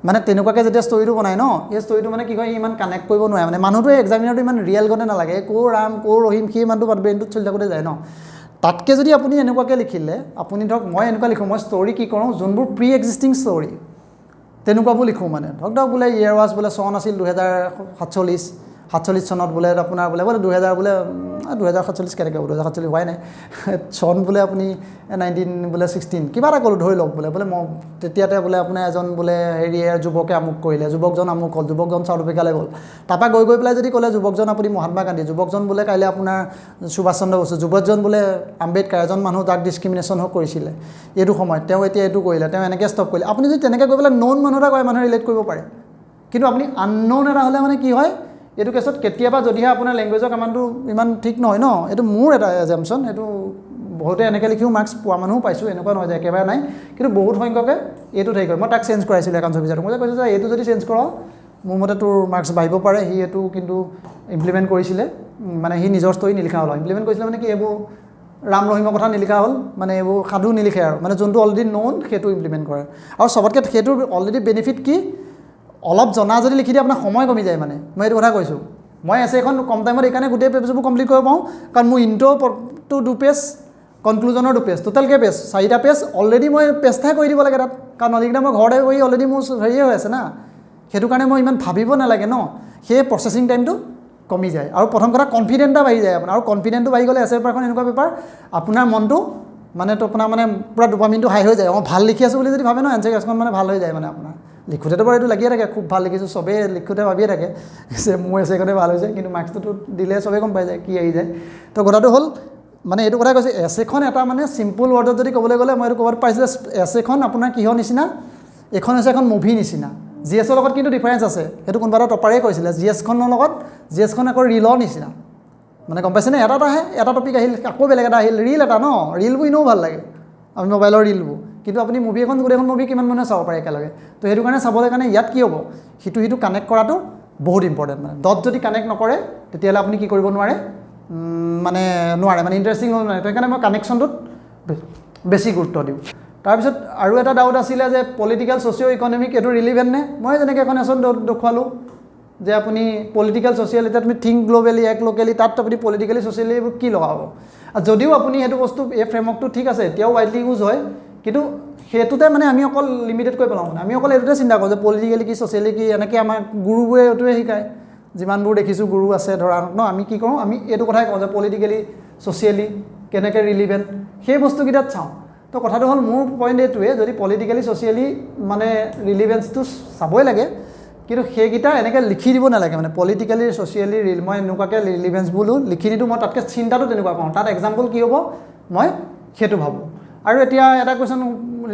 মানে তেনেকুৱাকৈ যেতিয়া ষ্টৰিটো বনায় ন, এই ষ্টৰিটো মানে কি হয়, ইমান কানেক্ট কৰিব নোৱাৰে, মানে মানুহটোৱে এক্সামিনাৰটো ইমান ৰিয়েল গতে নালাগে, ক'ৰ ৰাম ক'ৰ ৰহিম, সেই মানুহটো ব্ৰেইনটোত চলি থাকোঁতে যায় ন। তাতকৈ যদি আপুনি এনেকুৱাকৈ লিখিলে, আপুনি ধৰক মই এনেকুৱা লিখোঁ, মই ষ্টৰি কি কৰোঁ, যোনবোৰ প্ৰি এক্সিষ্টিং ষ্টৰি তেনেকুৱাবোৰ লিখোঁ মানে, ধৰক বোলে ইয়েৰ ৱাজ বোলে চন আছিল 2047 চনত বোলে আপোনাৰ বোলে 2000 বোলে 2047 কেনেকৈ হ'ব, 2047 হোৱাই নাই, চন বোলে আপুনি 1916 কিবা এটা ক'লোঁ ধৰি লওক, বোলে মই তেতিয়াতে বোলে আপোনাৰ এজন বোলে হেৰিয়ে যুৱকে আমুক কৰিলে, যুৱকজন আমুক হ'ল, যুৱকজন চাউথ আফ্ৰিকালৈ গ'ল, তাৰপৰা গৈ পেলাই যদি ক'লে যুৱকজন আপুনি মহাত্মা গান্ধী, যুৱকজন বোলে কাইলৈ আপোনাৰ সুভাষ চন্দ্ৰ বসু, যুৱকজন বোলে আম্বেদকাৰ, এজন মানুহ যাক ডিছক্ৰিমিনেশ্যন কৰিছিলে এইটো সময়ত, তেওঁ এতিয়া এইটো কৰিলে, তেওঁ এনেকৈ ষ্টপ কৰিলে, আপুনি যদি তেনেকৈ গৈ পেলাই ন'ন মানুহ এটা কয়, মানুহে ৰিলেট কৰিব পাৰে, কিন্তু আপুনি আনন'ন এটা হ'লে মানে কি হয়, এইটো কেছত কেতিয়াবা যদিহে আপোনাৰ লেংগুৱেজৰ কামানটো ইমান ঠিক নহয় ন, এইটো মোৰ এটা এজাম্পশ্যন, এইটো বহুতে এনেকৈ লিখিও মাৰ্কছ পোৱা মানুহো পাইছোঁ, এনেকুৱা নহয় যে একেবাৰে নাই, কিন্তু বহুত সংখ্যকে এইটোত হেৰি কৰে। মই তাক চেঞ্জ কৰাইছিলোঁ একাউণ্টছ অফিচাৰটো, মই কৈছোঁ যে এইটো যদি চেঞ্জ কৰ, মোৰ মতে তোৰ মাৰ্কছ বাঢ়িব পাৰে, সি এইটো কিন্তু ইমপ্লিমেণ্ট কৰিছিলে, মানে সি নিজৰ ষ্টৰি নিলিখা হ'ল, ইমপ্লিমেণ্ট কৰিছিলে মানে কি, এইবোৰ ৰাম ৰহিমৰ কথা নিলিখা হ'ল, মানে এইবোৰ সাধু নিলিখে আৰু, মানে যোনটো অলৰেডি ন'ন সেইটো ইমপ্লিমেণ্ট কৰে, আৰু চবতকৈ সেইটোৰ অলৰেডি বেনিফিট কি, অলপ জনা যদি লিখি দিয়ে আপোনাৰ সময় কমি যায়, মানে মই এইটো কথা কৈছোঁ, মই এছে এখন কম টাইমত এইকাৰণে গোটেই পেজবোৰ কমপ্লিট কৰিব পাৰোঁ, কাৰণ মোৰ ইণ্ট্ৰ'টো 2 পেজ, কনক্লুজনৰ 2 পেজ, টোটেল কেই পেজ, 4টা পেজ অলৰেডি মই পেজটাহে কৰি দিব লাগে তাত, কাৰণ অলৰেডি মই ঘৰতে বহি অলৰেডি মোৰ হেৰিয়ে হৈ আছে না, সেইটো কাৰণে মই ইমান ভাবিব নালাগে ন, সেই প্ৰচেছিং টাইমটো কমি যায়, আৰু প্ৰথম কথা কনফিডেণ্ট এটা বাঢ়ি যায় আপোনাৰ, আৰু কনফিডেণ্টটো বাঢ়ি গ'লে এছে পেপাৰখন এনেকুৱা পেপাৰ, আপোনাৰ মনটো মানে তো আপোনাৰ মানে পূৰা ডোপামিনটো হাই হৈ যায়, ভাল লিখি আছোঁ বুলি যদি ভাবে ন, এনচাৰ কেছখন মানে ভাল হৈ যায়, মানে আপোনাৰ লিখোঁতেতো বাৰু এইটো লাগিয়ে থাকে, খুব ভাল লিখিছোঁ, চবেই লিখোঁতে ভাবিয়ে থাকে যে মোৰ এছেখনে ভাল হৈছে, কিন্তু মাৰ্কছটোতো দিলে চবেই গম পাই যায় কি আহি যায়। তো কথাটো হ'ল মানে এইটো কথা কৈছোঁ এছেখন এটা মানে চিম্পুল ৱৰ্ডত যদি ক'বলৈ গ'লে মই এইটো ক'ৰবাত পাইছিলোঁ এছেখন আপোনাৰ কিহৰ নিচিনা এইখন হৈছে এখন মুভি নিচিনা জি এছৰ লগত কিন্তু ডিফাৰেঞ্চ আছে সেইটো কোনোবা এটা টপাৰে কৈছিলে জি এছখনৰ লগত জি এছখন আকৌ ৰিলৰ নিচিনা মানে গম পাইছেনে এটা আহে এটা টপিক আহিল আকৌ বেলেগ এটা আহিল ৰিল এটা ন ৰিলবোৰ এনেও ভাল লাগে আমি মোবাইলৰ ৰিলবোৰ কিন্তু আপুনি মুভি এখন গোটেইখন মুভি কিমান মানুহে চাব পাৰে একেলগে তো সেইটো কাৰণে চাবলৈ কাৰণে ইয়াত কি হ'ব সিটো কানেক্ট কৰাটো বহুত ইম্পৰ্টেণ্ট মানে ডট যদি কানেক্ট নকৰে তেতিয়াহ'লে আপুনি কি কৰিব নোৱাৰে মানে ইণ্টাৰেষ্টিং হ'ব নোৱাৰে সেইকাৰণে মই কানেকশ্যনটোত বেছি গুৰুত্ব দিওঁ তাৰপিছত আৰু এটা ডাউট আছিলে যে পলিটিকেল ছ'চিঅ' ইকনমিক এইটো ৰিলিভেণ্ট নে মই যেনেকৈ এখন এছন দেখুৱালোঁ যে আপুনি পলিটিকেল ছ'চিয়েল এতিয়া তুমি থিংক গ্ল'বেলি এক লোকেলি তাত আপুনি পলিটিকেলি ছ'চিয়েলি এইবোৰ কি লগাব আৰু যদিও আপুনি সেইটো বস্তু এই ফ্ৰেমৱৰ্কটো ঠিক আছে এতিয়াও ৱাইডলি ইউজ হয় কিন্তু সেইটোতে মানে আমি অকল লিমিটেড কৰি পেলাওঁ মানে আমি অকল এইটোতে চিন্তা কৰোঁ যে পলিটিকেলি কি ছ'চিয়েলি কি এনেকৈ আমাৰ গুৰুবোৰে এইটোৱে শিকায় যিমানবোৰ দেখিছোঁ গুৰু আছে ধৰা ন আমি কি কৰোঁ আমি এইটো কথাই কওঁ যে পলিটিকেলি ছ'চিয়েলি কেনেকৈ ৰিলিভেণ্ট সেই বস্তুকেইটাত চাওঁ তো কথাটো হ'ল মোৰ পইণ্ট এইটোৱে যদি পলিটিকেলি ছ'চিয়েলি মানে ৰিলিভেঞ্চটো চাবই লাগে কিন্তু সেইকেইটা এনেকৈ লিখি দিব নালাগে মানে পলিটিকেলি ছ'চিয়েলি মই এনেকুৱাকৈ ৰিলিভেঞ্চ বোলো লিখি নিদিওঁ মই তাতকৈ চিন্তাটো তেনেকুৱা পাওঁ তাত এক্সাম্পল কি হ'ব মই সেইটো ভাবোঁ আৰু এতিয়া এটা কুৱেশ্যন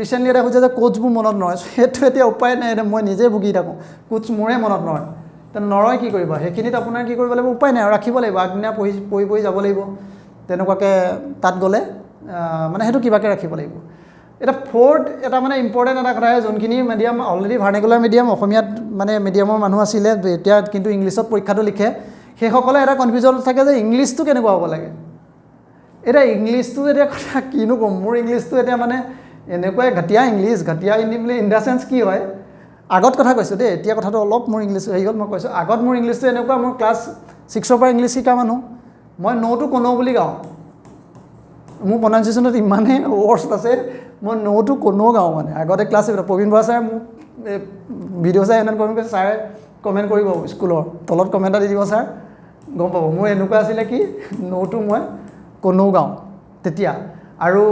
ৰিচেণ্টলি এটা হৈছে যে কোচবোৰ মনত নৰয় সেইটো এতিয়া উপায় নাই মই নিজে ভুগি থাকোঁ কোচ মোৰে মনত নৰয় তো নৰয় কি কৰিব সেইখিনিত আপোনাৰ কি কৰিব লাগিব উপায় নাই আৰু ৰাখিব লাগিব আগদিনা পঢ়ি যাব লাগিব তেনেকুৱাকৈ তাত গ'লে মানে সেইটো কিবাকৈ ৰাখিব লাগিব এটা ফ'ৰ্থ এটা মানে ইম্পৰ্টেণ্ট এটা কথা যোনখিনি মিডিয়াম অলৰেডি ভাৰ্নিকুলাৰ মিডিয়াম অসমীয়াত মানে মিডিয়ামৰ মানুহ আছিলে এতিয়া কিন্তু ইংলিছত পৰীক্ষাটো লিখে সেইসকলে এটা কনফিউজন থাকে যে ইংলিছটো কেনেকুৱা হ'ব লাগে এতিয়া ইংলিছটো এতিয়া কথা কিনো ক'ম মোৰ ইংলিছটো এতিয়া মানে এনেকুৱাই ঘাটিয়া হিন্দী বুলি ইন দ্য চেন্স কি হয় আগত কথা কৈছোঁ দেই এতিয়া কথাটো অলপ মোৰ ইংলিছ হেৰি হ'ল মই কৈছোঁ আগত মোৰ ইংলিছটো এনেকুৱা মোৰ ক্লাছ 6ৰ পৰা ইংলিছ শিকা মানুহ মই ন'টো কোনো বুলি গাওঁ মোৰ প্ৰনাউন্সিয়েশ্যনত ইমানেই ৱৰ্ডছ আছে মই ন'টো কোনো গাওঁ মানে আগতে ক্লাছ প্ৰবীণ বৰা ছাৰে মোক ভিডিঅ' চাই এনেকৈ কমেণ্ট কৰিছে ছাৰে কমেণ্ট কৰিব স্কুলৰ তলত কমেণ্ট এটা দি দিব ছাৰ গম পাব মোৰ এনেকুৱা আছিলে কি ন'টো মই কোনো গাওঁ তেতিয়া আৰু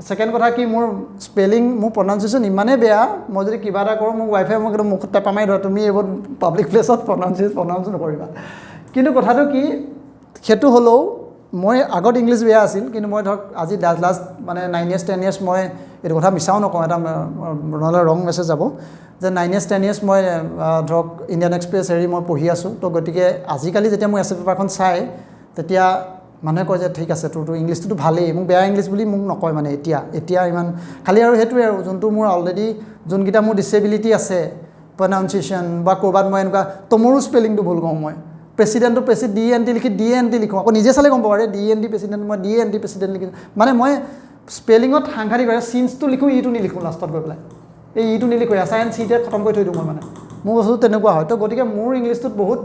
ছেকেণ্ড কথা কি মোৰ স্পেলিং মোৰ প্ৰনাউন্সিয়েশ্যন ইমানেই বেয়া মই যদি কিবা এটা কৰোঁ মোক ৱাইফাই মোক একদম মুখত টেপা মাৰি ধৰা তুমি এইবোৰ পাব্লিক প্লেচত প্ৰনাউন্স নকৰিবা কিন্তু কথাটো কি সেইটো হ'লেও মই আগত ইংলিছ বেয়া আছিল কিন্তু মই ধৰক আজি লাষ্ট মানে 9 years 10 years মই এইটো কথা মিছাও নকওঁ এটা নহ'লে ৰং মেছেজ যাব যে 9 years 10 years মই ধৰক ইণ্ডিয়ান এক্সপ্ৰেছ হেৰি মই পঢ়ি আছোঁ তো গতিকে আজিকালি যেতিয়া মই এছে পেপাৰখন চাই তেতিয়া মানুহে কয় যে ঠিক আছে তোৰতো ইংলিছটোতো ভালেই মোক বেয়া ইংলিছ বুলি মোক নকয় মানে এতিয়া ইমান খালি আৰু সেইটোৱে আৰু যোনটো মোৰ অলৰেডি যোনকেইটা মোৰ ডিছেবিলিটি আছে প্ৰনাউন্সিয়েশ্যন বা ক'ৰবাত মই এনেকুৱা তো মোৰো স্পেলিংটো ভুল কওঁ মই প্ৰেচিডেণ্টটো DNT লিখি DNT লিখোঁ আকৌ নিজে চালে গম পাব আৰে DNT প্ৰেচিডেণ্ট মই DNT প্ৰেচিডেণ্ট লিখিছোঁ মানে মই স্পেলিঙত সাংঘাতিক হয় চিনছটো লিখোঁ ইটো নিলিখোঁ লাষ্টত গৈ পেলাই এই ইটো নিলিখোঁ এছাইন চিটে খতম কৰি থৈ দিওঁ মই মানে মোৰ বস্তুটো তেনেকুৱা হয় তো গতিকে মোৰ ইংলিছটোত বহুত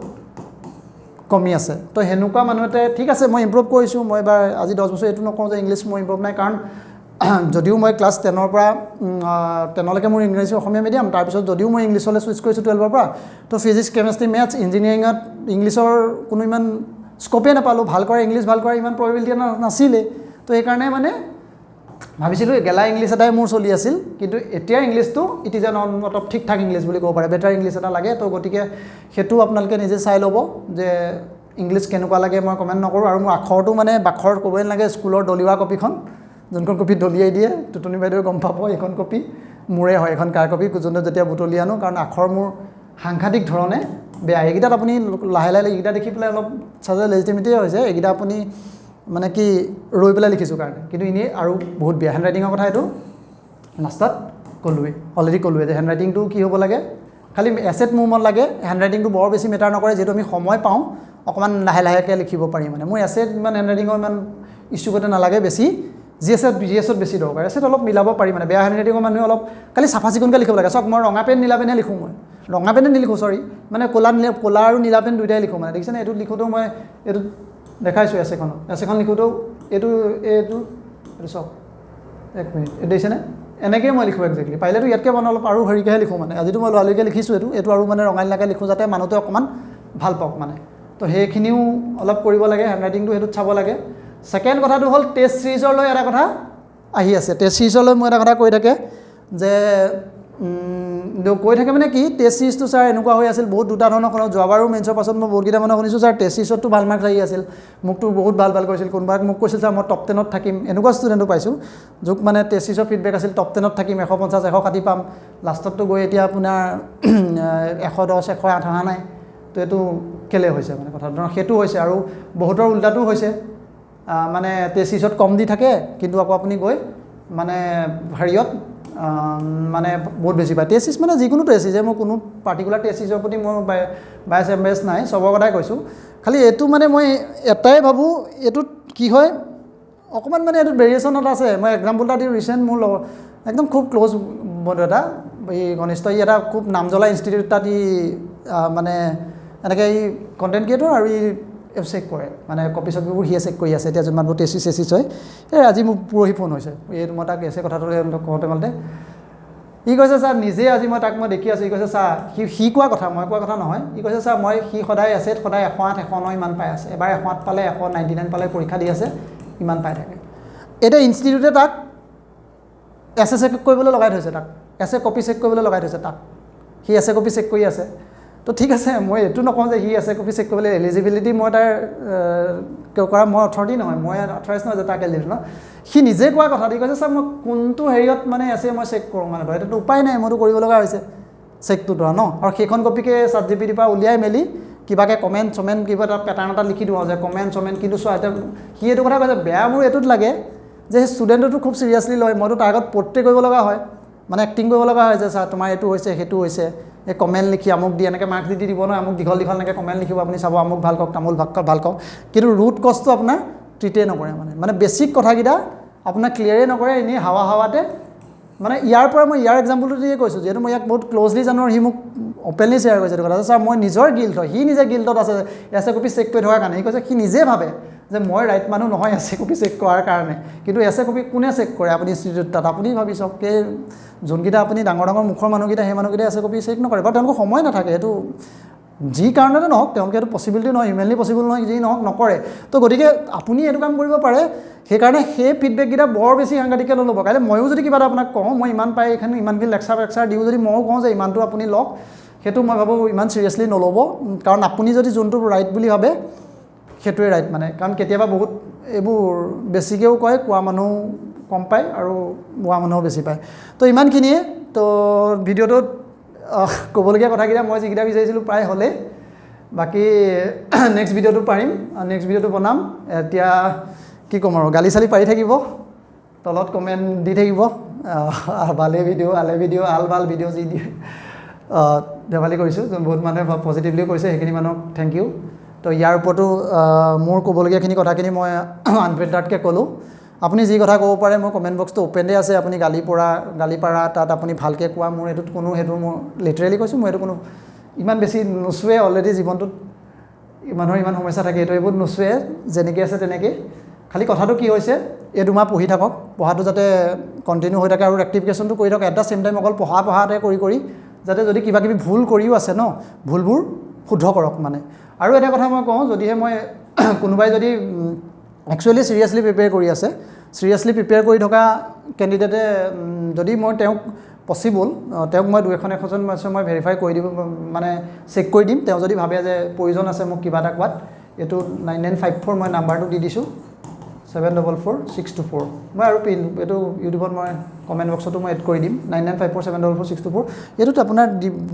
কমি আছে তো সেনেকুৱা মানুহতে ঠিক আছে মই ইম্প্ৰুভ কৰিছোঁ মই এবাৰ আজি 10 বছৰ এইটো নকওঁ যে ইংলিছ মোৰ ইম্প্ৰুভ নাই কাৰণ যদিও মই ক্লাছ 10ৰ পৰা 10লৈকে মোৰ ইংৰাজী অসমীয়া মিডিয়াম তাৰপিছত যদিও মই ইংলিছলৈ ছুইচ কৰিছোঁ 12ৰ পৰা তো ফিজিক্স কেমেষ্ট্ৰি মেথছ ইঞ্জিনিয়াৰিঙত ইংলিছৰ কোনো ইমান স্ক'পেই নাপালোঁ ভাল কৰা ইংলিছ ভাল কৰা ইমান প্ৰবেবিলিটি নাছিলে তো সেইকাৰণে মানে ভাবিছিলোঁ গেলা ইংলিছ এটাই মোৰ চলি আছিল কিন্তু এতিয়া ইংলিছটো ইট ইজ এন অলপ ঠিক ঠাক ইংলিছ বুলি ক'ব পাৰে বেটাৰ ইংলিছ এটা লাগে তো গতিকে সেইটো আপোনালোকে নিজে চাই ল'ব যে ইংলিছ কেনেকুৱা লাগে মই কমেণ্ট নকৰোঁ আৰু মোৰ আখৰটো মানে বাখৰ ক'বই নালাগে স্কুলৰ দলিওৱা কপিখন যোনখন কপি দলিয়াই দিয়ে টুটনি বাইদেৱে গম পাব এইখন কপি মোৰে হয় এখন কাৰ কপি যোনটো যেতিয়া বুটলি আনো কাৰণ আখৰ মোৰ সাংঘাতিক ধৰণে বেয়া এইকেইটাত আপুনি লাহে লাহে এইকেইটা দেখি পেলাই অলপ চাজে লেজিটিমেটেই হৈছে এইকেইটা আপুনি মানে কি ৰৈ পেলাই লিখিছোঁ কাৰণে কিন্তু এনেই আৰু বহুত বেয়া হেণ্ডৰাইটিঙৰ কথা এইটো লাষ্টত ক'লোৱেই অলৰেডি ক'লোৱেই যে হেণ্ডৰাইটিংটো কি হ'ব লাগে খালি এছেট মোৰ মন লাগে হেণ্ডৰাইটিংটো বৰ বেছি মেটাৰ নকৰে যিহেতু আমি সময় পাওঁ অকণমান লাহে লাহেকৈ লিখিব পাৰি মানে মোৰ এছেট ইমান হেণ্ডৰাইটিঙৰ ইমান ইছ্যু কৰিতে নালাগে বেছি জিএছত বেছি দৰকাৰ এছেট অলপ মিলাব পাৰি মানে বেয়া হেণ্ডৰাইটিঙৰ মানুহে অলপ খালি চাফা চিকুণকৈ লিখিব লাগে চাওক মই ৰঙা পেন নীলা পেনহে লিখোঁ মই ৰঙা পেনে নিলিখোঁ মানে ক'লা আৰু নীলা পেন দুয়োটাই লিখোঁ মানে দেখিছেনে এইটোত লিখোঁতেও মই এইটো দেখাইছোঁ এছেখন লিখোঁতেও এইটো চাওক 1 মিনিট এইটো দেখিছেনে এনেকৈয়ে মই লিখোঁ একজেক্টলি পাৰিলেতো ইয়াতকৈ মানে অলপ আৰু হেৰিকৈহে লিখোঁ মানে আজিতো মই লৰালৰিকৈ লিখিছোঁ এইটো আৰু মানে ৰঙা নীলাকৈ লিখোঁ যাতে মানুহটোৱে অকণমান ভাল পাওক মানে তো সেইখিনিও অলপ কৰিব লাগে হেণ্ডৰাইটিংটো সেইটোত চাব লাগে ছেকেণ্ড কথাটো হ'ল টেষ্ট চিৰিজলৈ এটা কথা আহি আছে টেষ্ট চিৰিজলৈ মই এটা কথা কৈ থাকে যে কৈ থাকে মানে কি টেষ্ট চিৰিজটো ছাৰ এনেকুৱা হৈ আছিল বহুত দুটা ধৰণৰ শুনো যোৱাবাৰো মেইনছৰ পাছত মই বহুতকেইটা মানুহ শুনিছোঁ ছাৰ টেষ্ট চিৰিজতো ভাল মাৰ্কছ আহি আছিল মোকতো বহুত ভাল ভাল কৈছিল কোনোবাই মোক কৈছিল ছাৰ মই টপ 10ত থাকিম এনেকুৱা ষ্টুডেণ্টো পাইছোঁ য'ত মানে টেষ্ট চিৰিজৰ ফিডবেক আছিল টপ 10ত থাকিম 150 160 পাম লাষ্টততো গৈ এতিয়া আপোনাৰ 110 108 অহা নাই তো এইটো কেলে হৈছে মানে কথা ধৰক সেইটো হৈছে আৰু বহুতৰ উল্টাটো হৈছে মানে টেষ্ট চিৰিজত কম দি থাকে কিন্তু আকৌ আপুনি গৈ মানে হেৰিয়ত মানে বহুত বেছি পায় টেষ্ট চিৰিজ মানে যিকোনো টেষ্ট চিৰিজ মই কোনো পাৰ্টিকুলাৰ টেষ্ট চিৰিজৰ প্ৰতি মোৰ বায়াছ এম্বেছ নাই চবৰ কথাই কৈছোঁ খালি এইটো মানে মই এটাই ভাবোঁ এইটোত কি হয় অকণমান মানে এইটোত ভেৰিয়েশ্যন এটা আছে মই এক্সাম্পল এটা দিওঁ ৰিচেণ্ট মোৰ লগত একদম খুব ক্ল'জ বন্ধু এটা এই ঘনিষ্ঠ ই এটা খুব নাম জ্বলা ইনষ্টিটিউট তাত ই মানে এনেকৈ ই কণ্টেণ্ট ক্ৰিয়েটৰ আৰু ই চেক কৰে মানে কপি চপিবোৰ সিয়ে চেক কৰি আছে এতিয়া যিমানবোৰ টেষ্টিছ চেচিছ হয় এই আজি মোক পৰহি ফোন হৈছে এই মই তাক এছে কথাটো কওঁতে মালতে ই কৈছে ছাৰ নিজে আজি মই দেখি আছোঁ ই কৈছে ছাৰ সি কোৱা কথা মই কোৱা কথা নহয় ই কৈছে ছাৰ সি সদায় এছেত সদায় 108 109 ইমান পাই আছে এবাৰ 108 পালে 199 পালে পৰীক্ষা দি আছে ইমান পাই থাকে এতিয়া ইনষ্টিটিউটে তাক এছে চেক কৰিবলৈ লগাই থৈছে তাক এছে কপি চেক কৰিবলৈ লগাই থৈছে তাক সি এছে কপি চেক কৰি আছে তো ঠিক আছে মই এইটো নকওঁ যে সি এছে কপি চেক কৰিবলৈ এলিজিবিলিটি মই তাৰ কৰা মই অথৰিটি নহয় মই অথৰাইজ নহয় যে তাক এলিজিবল ন সি নিজে কোৱা কথা দি কৈছে ছাৰ মই কোনটো হেৰিয়ত মানে আছে মই চেক কৰোঁ মানে ধৰ এইটো উপায় নাই মইতো কৰিব লগা হৈছে চেকটো ধৰা ন আৰু সেইখন কপিকে ChatGPT পৰা উলিয়াই মেলি কিবাকৈ কমেণ্ট চমেণ্ট কিবা এটা পেটাৰ্ণ এটা লিখি দিওঁ যে কমেণ্ট চমেণ্ট কিন্তু চোৱা এতিয়া সি এইটো কথা কৈছে বেয়া মোৰ এইটোত লাগে যে সেই ষ্টুডেণ্টটো খুব চিৰিয়াছলি লয় মইতো তাৰ আগত পৰ্ট্ৰে কৰিব লগা হয় মানে এক্টিং কৰিব লগা হয় যে ছাৰ তোমাৰ এইটো হৈছে সেইটো হৈছে এই কমেণ্ট লিখি আমুক দি এনেকৈ মাৰ্কছ দি দিব নহয় আমুক দীঘল এনেকৈ কমেণ্ট লিখিব আপুনি চাব আমুক ভাল কওক তামোল ভাল কওক কিন্তু ৰুট কষ্টটো আপোনাৰ ট্ৰিটেই নকৰে মানে বেছিক কথাকেইটা আপোনাৰ ক্লিয়াৰেই নকৰে এনেই হাৱাতে মানে ইয়াৰ পৰা মই ইয়াৰ এক্সাম্পলটো দিয়ে কৈছোঁ যিহেতু মই ইয়াক বহুত ক্ল'জলি জানো সি মোক অপেনলি শ্বেয়াৰ কৰিছে এইটো কথা ছাৰ মই নিজৰ গিল্ট হয় সি নিজে গিল্টত আছে এছে কপি চেক কৰি থকাৰ কাৰণে সি কৈছে সি নিজে ভাবে যে মই ৰাইট মানুহ নহয় এছে কপি চেক কৰাৰ কাৰণে কিন্তু এছে কপি কোনে চেক কৰে আপুনি ইনষ্টিটিউট তাত আপুনি ভাবি চাওক যোনকেইটা আপুনি ডাঙৰ মুখৰ মানুহকেইটা সেই মানুহকেইটা এছে কপি চেক নকৰে বা তেওঁলোকৰ সময় নাথাকে সেইটো যি কাৰণতে নহওক তেওঁলোকে এইটো পচিবিলিটি নহয় হিউমেনলি পচিবল নহয় যি নহওক নকৰে তো গতিকে আপুনি এইটো কাম কৰিব পাৰে সেইকাৰণে সেই ফিডবেককেইটা বৰ বেছি সাংঘাতিককৈ নল'ব কাইলৈ ময়ো যদি কিবা এটা আপোনাক কওঁ মই ইমান পাই এইখিনি ইমানখিনি লেকচাৰ দিওঁ যদি ময়ো কওঁ যে ইমানটো আপুনি লওক সেইটো মই ভাবোঁ ইমান চিৰিয়াছলি নল'ব কাৰণ আপুনি যদি যোনটো ৰাইট বুলি ভাবে সেইটোৱে ৰাইট মানে কাৰণ কেতিয়াবা বহুত এইবোৰ বেছিকৈও কয় কোৱা মানুহ কম পায় আৰু মোৱা মানুহো বেছি পায় তো ইমানখিনিয়ে তো ভিডিঅ'টোত ক'বলগীয়া কথাকেইটা মই যিকেইটা বিচাৰিছিলোঁ প্ৰায় হ'লে বাকী নেক্সট ভিডিঅ'টো পাৰিম নেক্সট ভিডিঅ'টো বনাম এতিয়া কি ক'ম আৰু গালি চালি পাৰি থাকিব তলত কমেণ্ট দি থাকিব ভালে ভিডিঅ' আল ভাল ভিডিঅ' যি দিয়ে ধেমালি কৰিছোঁ বহুত মানুহে পজিটিভলি কৈছে সেইখিনি মানুহক থেংক ইউ তো ইয়াৰ ওপৰতো মোৰ ক'বলগীয়াখিনি কথাখিনি মই আনফিল্টাৰ্ডকৈ ক'লোঁ আপুনি যি কথা ক'ব পাৰে মোৰ কমেণ্ট বক্সটো অ'পেনে আছে আপুনি গালি পাৰা তাত আপুনি ভালকৈ কোৱা মোৰ এইটোত সেইটো মই লিটাৰেলি কৈছোঁ মই এইটো কোনো ইমান বেছি নুচুৱে অলৰেডি জীৱনটোত মানুহৰ ইমান সমস্যা থাকে এইটো এইবোৰ নুচুৱে যেনেকৈ আছে তেনেকৈ খালি কথাটো কি হৈছে এই দুমাহ পঢ়ি থাকক পঢ়াটো যাতে কণ্টিনিউ হৈ থাকে আৰু ৰেক্টিফিকেশ্যনটো কৰি থাকক এট দ্য চেম টাইম অকল পঢ়াতে কৰি যাতে যদি কিবা কিবি ভুল কৰিও আছে ন ভুলবোৰ শুদ্ধ কৰক মানে আৰু এটা কথা মই কওঁ যদিহে মই কোনোবাই যদি একচুৱেলি চিৰিয়াছলি প্ৰিপেয়াৰ কৰি আছে চিৰিয়াছলি প্ৰিপেয়াৰ কৰি থকা কেণ্ডিডেটে যদি মই তেওঁক পচিবল তেওঁক মই 2-1 মই ভেৰিফাই কৰি দিব মানে চেক কৰি দিম তেওঁ যদি ভাবে যে প্ৰয়োজন আছে মোক কিবা এটা কোৱাত এইটো 9954 মই নাম্বাৰটো দি দিছোঁ 744624 মই আৰু এইটো ইউটিউবত মই কমেণ্ট বক্সতো মই এড কৰি দিম 9954744624 এইটোত আপোনাৰ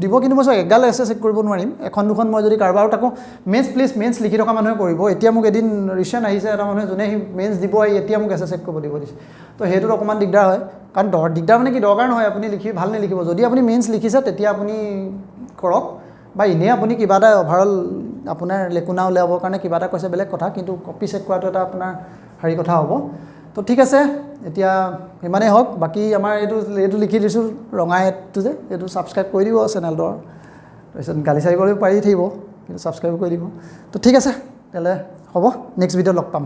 দিব কিন্তু মই এগাল এছে চেক কৰিব নোৱাৰিম এখন দুখন মই যদি কাৰোবাৰ তাকো মেইনছ লিখি থকা মানুহে কৰিব এতিয়া মোক এদিন ৰিচেণ্ট আহিছে এটা মানুহে যোনে সি মেইনছ দিব এতিয়া মোক এছে চেক কৰিব দিব দিছে তো সেইটোত অকণমান দিগদাৰ হয় কাৰণ দিগদাৰ মানে কি দৰকাৰ নহয় আপুনি ভাল নিলিখিব যদি আপুনি মেইনছ লিখিছে তেতিয়া আপুনি কৰক বা এনেই আপুনি কিবা এটা অভাৰঅল আপোনাৰ লেকুনা উলিয়াবৰ কাৰণে কিবা এটা কৈছে বেলেগ কথা কিন্তু কপি চেক কৰাটো এটা আপোনাৰ হেৰি কথা হ'ব তো ঠিক আছে এতিয়া ইমানেই হওক বাকী আমাৰ এইটো লিখি দিছোঁ ৰঙা এডটো যে এইটো ছাবস্ক্ৰাইব কৰি দিব চেনেলটোৰ তাৰপিছত গালি চালি কৰিব পাৰি থাকিব কিন্তু ছাবস্ক্ৰাইব কৰি দিব তো ঠিক আছে তেতিয়াহ'লে হ'ব নেক্সট ভিডিঅ'ত লগ পাম